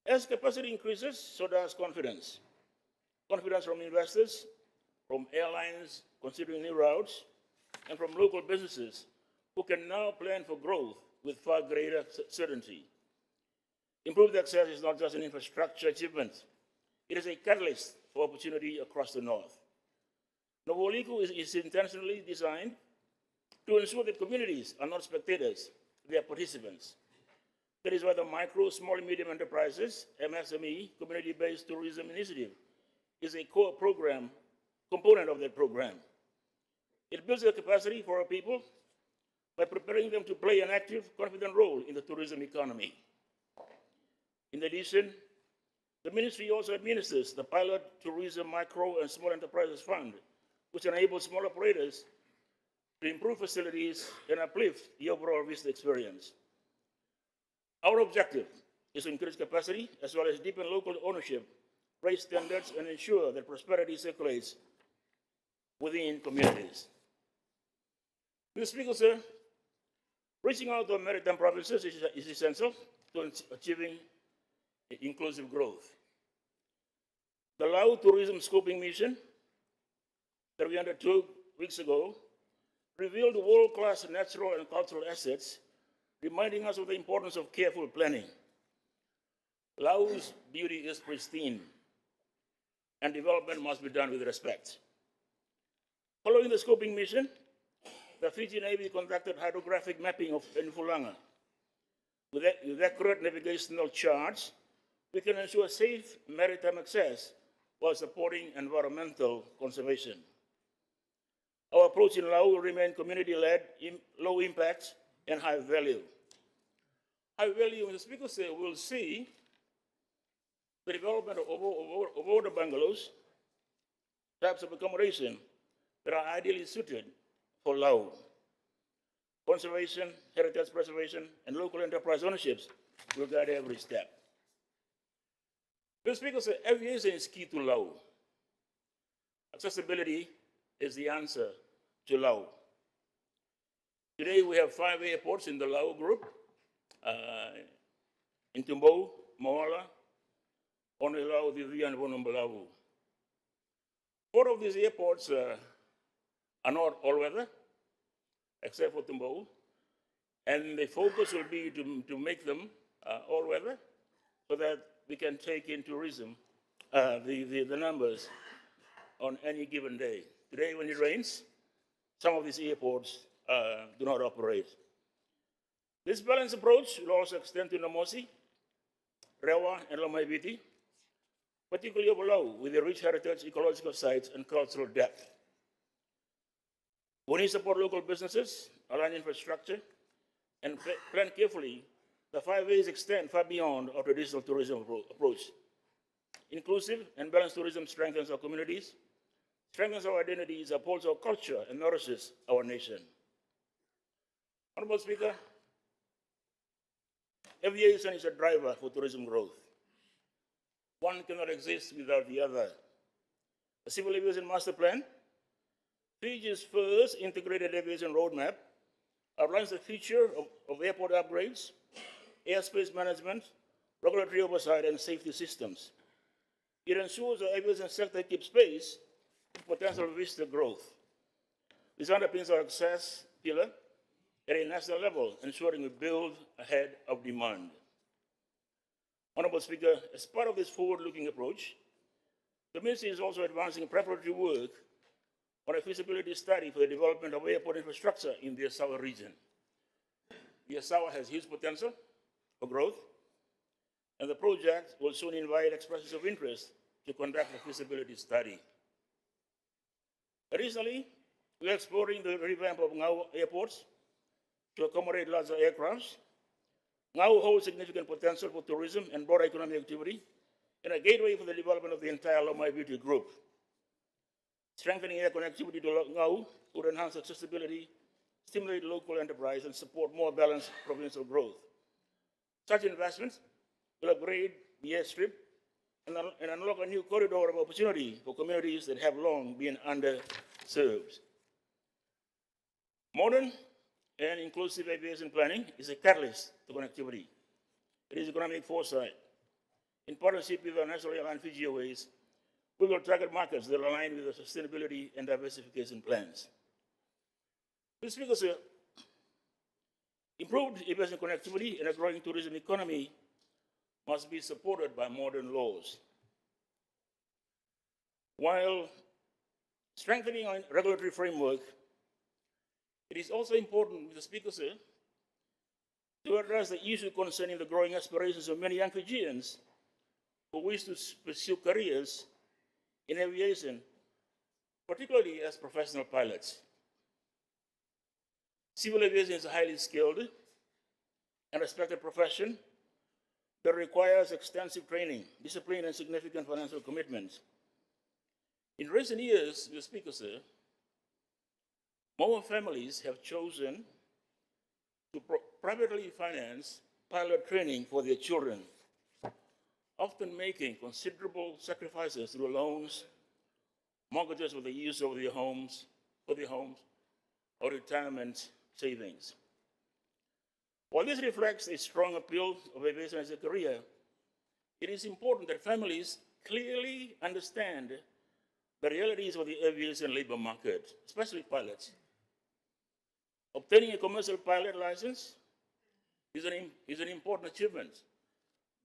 As capacity increases, so does confidence. Confidence from investors, from airlines considering new routes, and from local businesses who can now plan for growth with far greater certainty. Improved access is not just an infrastructure achievement. It is a catalyst for opportunity across the North. Novo Liku is intentionally designed to ensure that communities are not spectators, they are participants. That is why the Micro, Small and Medium Enterprises, MSME, Community-Based Tourism Initiative, is a core component of that program. It builds the capacity for our people by preparing them to play an active, confident role in the tourism economy. In addition, the ministry also administers the Pilot Tourism Micro and Small Enterprises Fund, which enables small operators to improve facilities and uplift the overall visitor experience. Our objective is to increase capacity as well as deepen local ownership, raise standards, and ensure that prosperity circulates within communities. Mr. Speaker, sir, reaching out to maritime provinces is essential to achieving inclusive growth. The Lao Tourism Scoping Mission that we undertook weeks ago revealed world-class natural and cultural assets, reminding us of the importance of careful planning. Lao's beauty is pristine, and development must be done with respect. Following the scoping mission, the Fiji Navy conducted hydrographic mapping of Enfulanga with accurate navigational charts we can ensure safe maritime access while supporting environmental conservation. Our approach in Laos will remain community-led, low impact, and high value. High value, Mr. Speaker, we'll see the development of older bungalows, types of accommodation that are ideally suited for Laos. Conservation, heritage preservation, and local enterprise ownerships will guide every step. Mr. Speaker, aviation is key to Laos. Accessibility is the answer to Laos. Today we have 5 airports in the Laos group, in Tumbo, Moala, Onelao, Vivi, and Wonombalau. 4 of these airports are not all-weather, except for Tumbo, and the focus will be to make them all-weather so that we can take in tourism the numbers on any given day. Today, when it rains, some of these airports do not operate. This balanced approach will also extend to Namosi, Rewa, and Lomaiviti, particularly over Laos, with the rich heritage, ecological sites, and cultural depth. We need to support local businesses, align infrastructure, and plan carefully. The 5 ways extend far beyond our traditional tourism approach. Inclusive and balanced tourism strengthens our communities, strengthens our identities, upholds our culture, and nourishes our nation. Honorable Speaker, aviation is a driver for tourism growth. One cannot exist without the other. The Civil Aviation Master Plan, Fiji's first integrated aviation roadmap, outlines the future of airport upgrades, airspace management, regulatory oversight, and safety systems. It ensures the aviation sector keeps pace with potential vista growth. This underpins our access pillar at a national level, ensuring we build ahead of demand. Honorable Speaker, as part of this forward-looking approach, the Ministry is also advancing preparatory work on a feasibility study for the development of airport infrastructure in the Asawa region. The Asawa has huge potential for growth, and the project will soon invite expressions of interest to conduct a feasibility study. Additionally, we are exploring the revamp of Ngau airports to accommodate larger aircrafts. Ngau holds significant potential for tourism and broader economic activity, and a gateway for the development of the entire Lomaiviti group. Strengthening air connectivity to Ngau would enhance accessibility, stimulate local enterprise, and support more balanced provincial growth. Such investments will upgrade the airstrip and unlock a new corridor of opportunity for communities that have long been underserved. Modern and inclusive aviation planning is a catalyst to connectivity. It is economic foresight. In partnership with our National Airline Fiji Airways, we will target markets that align with the sustainability and diversification plans. Mr. Speaker, sir, improved aviation connectivity and a growing tourism economy must be supported by modern laws. While strengthening our regulatory framework, it is also important, Mr. Speaker, sir, to address the issue concerning the growing aspirations of many young Fijians who wish to pursue careers in aviation, particularly as professional pilots. Civil aviation is a highly skilled and respected profession that requires extensive training, discipline, and significant financial commitments. In recent years, Mr. Speaker, sir, more families have chosen to privately finance pilot training for their children, often making considerable sacrifices through loans, mortgages for the use of their homes, or retirement savings. While this reflects a strong appeal of aviation as a career, it is important that families clearly understand the realities of the aviation labor market, especially pilots. Obtaining a commercial pilot license is an important achievement,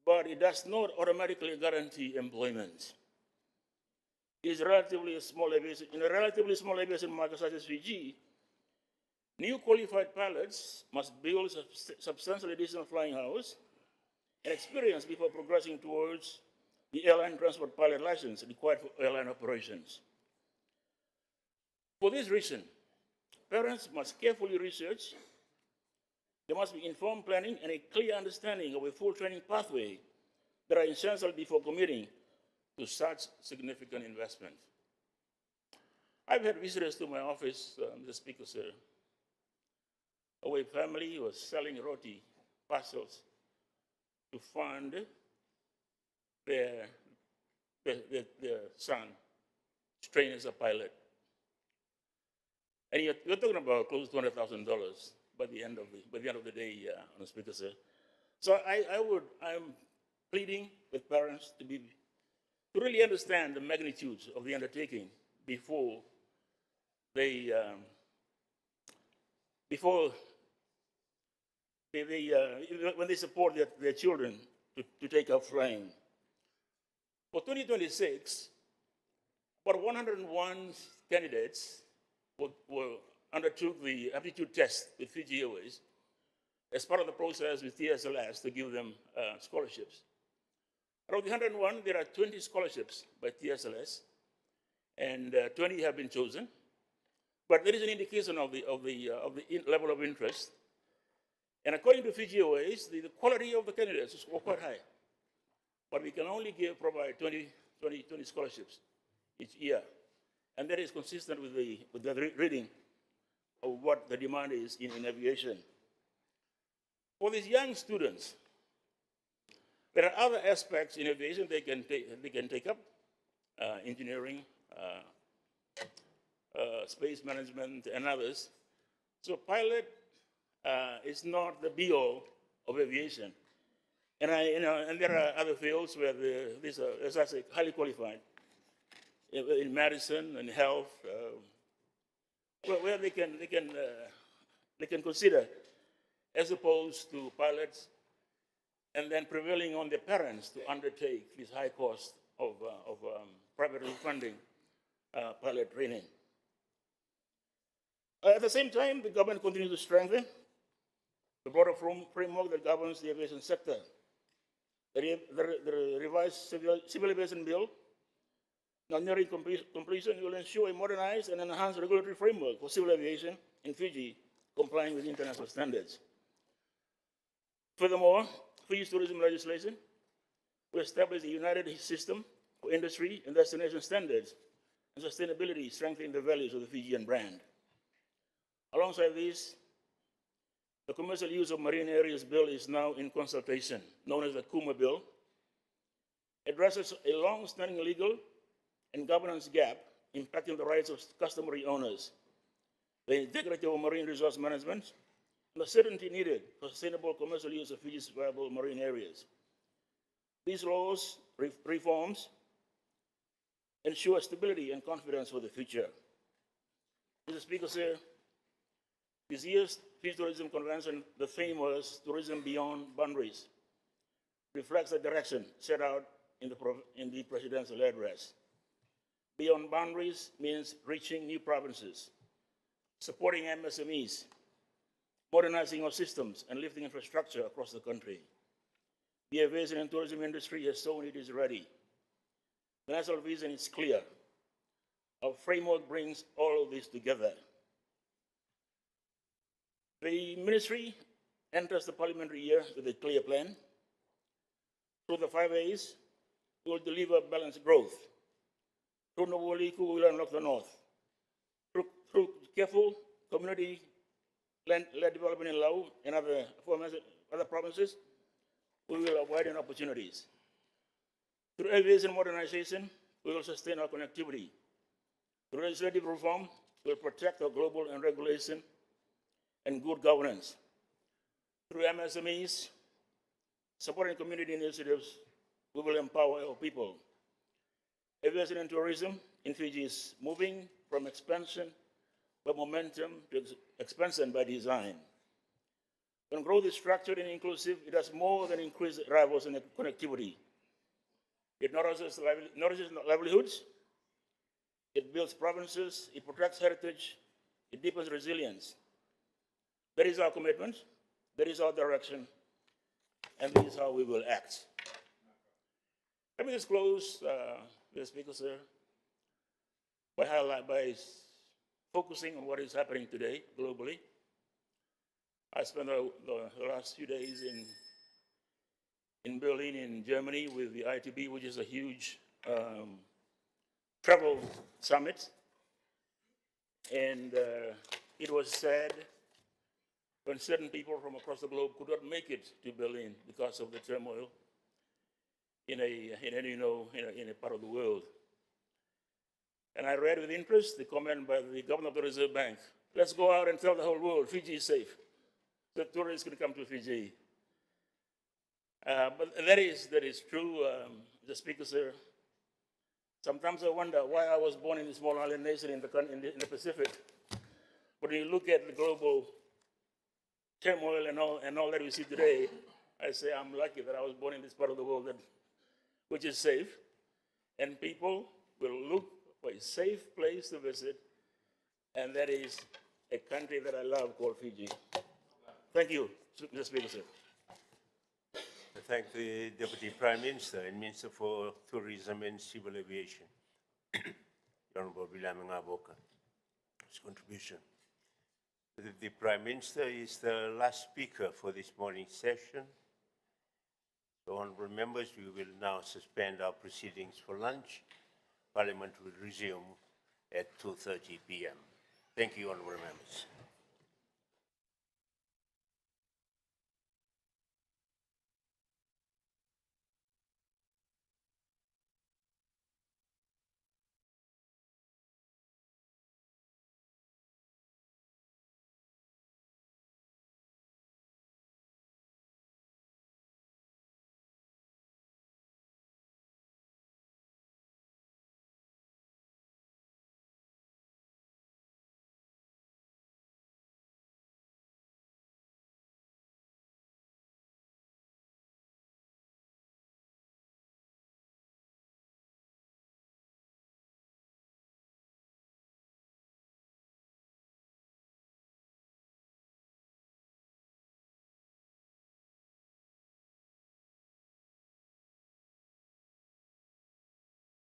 but it does not automatically guarantee employment. In a relatively small aviation market such as Fiji, new qualified pilots must build substantial additional flying hours and experience before progressing towards the airline transport pilot license required for airline operations. For this reason, parents must carefully research. There must be informed planning and a clear understanding of a full training pathway that are essential before committing to such significant investment. I've had visitors to my office, Mr. Speaker, sir, of a family who was selling roti parcels to fund their son to train as a pilot. And you're talking about close to $200,000 by the end of the day, Mr. Speaker, sir. So I'm pleading with parents to really understand the magnitude of the undertaking before they when they support their children to take up flying. For 2026, about 101 candidates undertook the aptitude test with Fiji Airways as part of the process with TSLS to give them scholarships. Out of the 101, there are 20 scholarships by TSLS, and 20 have been chosen. But there is an indication of the level of interest. And according to Fiji Airways, the quality of the candidates is quite high. But we can only provide 20 scholarships each year. And that is consistent with the reading of what the demand is in aviation. For these young students, there are other aspects in aviation they can take up, engineering, space management, and others. So pilot is not the be-all of aviation. And there are other fields where these are, as I say, highly qualified in medicine and health, where they can consider, as opposed to pilots, and then prevailing on the parents to undertake this high cost of privately funding pilot training. At the same time, the government continues to strengthen the broader framework that governs the aviation sector. The revised civil aviation bill, now nearing completion, will ensure a modernized and enhanced regulatory framework for civil aviation in Fiji, complying with international standards. Furthermore, Fiji's tourism legislation will establish a united system for industry and destination standards and sustainability, strengthening the values of the Fijian brand. Alongside this, the Commercial Use of Marine Areas Bill is now in consultation, known as the Kuma Bill. It addresses a long-standing legal and governance gap impacting the rights of customary owners, the integrity of marine resource management, and the certainty needed for sustainable commercial use of Fiji's viable marine areas. These laws, reforms, ensure stability and confidence for the future. Mr. Speaker, sir, this year's Fiji Tourism Convention, the theme was Tourism Beyond Boundaries, reflects the direction set out in the presidential address. Beyond boundaries means reaching new provinces, supporting MSMEs, modernizing our systems, and lifting infrastructure across the country. The aviation and tourism industry has shown it is ready. The national vision is clear. Our framework brings all of this together. The ministry enters the parliamentary year with a clear plan. Through the 5 A's, we will deliver balanced growth. Through Novualiku, we will unlock the North. Through careful community-led development in Lau and other provinces, we will widen opportunities. Through aviation modernization, we will sustain our connectivity. Through legislative reform, we will protect our global and regulation and good governance. Through MSMEs, supporting community initiatives, we will empower our people. Aviation and tourism in Fiji is moving from expansion by momentum to expansion by design. When growth is structured and inclusive, it does more than increase arrivals and connectivity. It nourishes livelihoods, it builds provinces, it protects heritage, it deepens resilience. That is our commitment, that is our direction, and this is how we will act. Let me just close, Mr. Speaker, sir, by focusing on what is happening today globally. I spent the last few days in Berlin, in Germany, with the ITB, which is a huge travel summit. And it was sad when certain people from across the globe could not make it to Berlin because of the turmoil in a part of the world. And I read with interest the comment by the governor of the Reserve Bank. Let's go out and tell the whole world Fiji is safe. The tourists can come to Fiji. But that is true, the Speaker, sir. Sometimes I wonder why I was born in a small island nation in the Pacific. But when you look at the global turmoil and all that we see today, I say I'm lucky that I was born in this part of the world which is safe, and people will look for a safe place to visit, and that is a country that I love called Fiji. Thank you, Mr. Speaker, sir. I thank the Deputy Prime Minister and Minister for Tourism and Civil Aviation, the Honorable William Ngaboka, his contribution. The Prime Minister is the last speaker for this morning's session. So, honorable members, we will now suspend our proceedings for lunch. Parliament will resume at 2:30 p.m. Thank you, honorable members.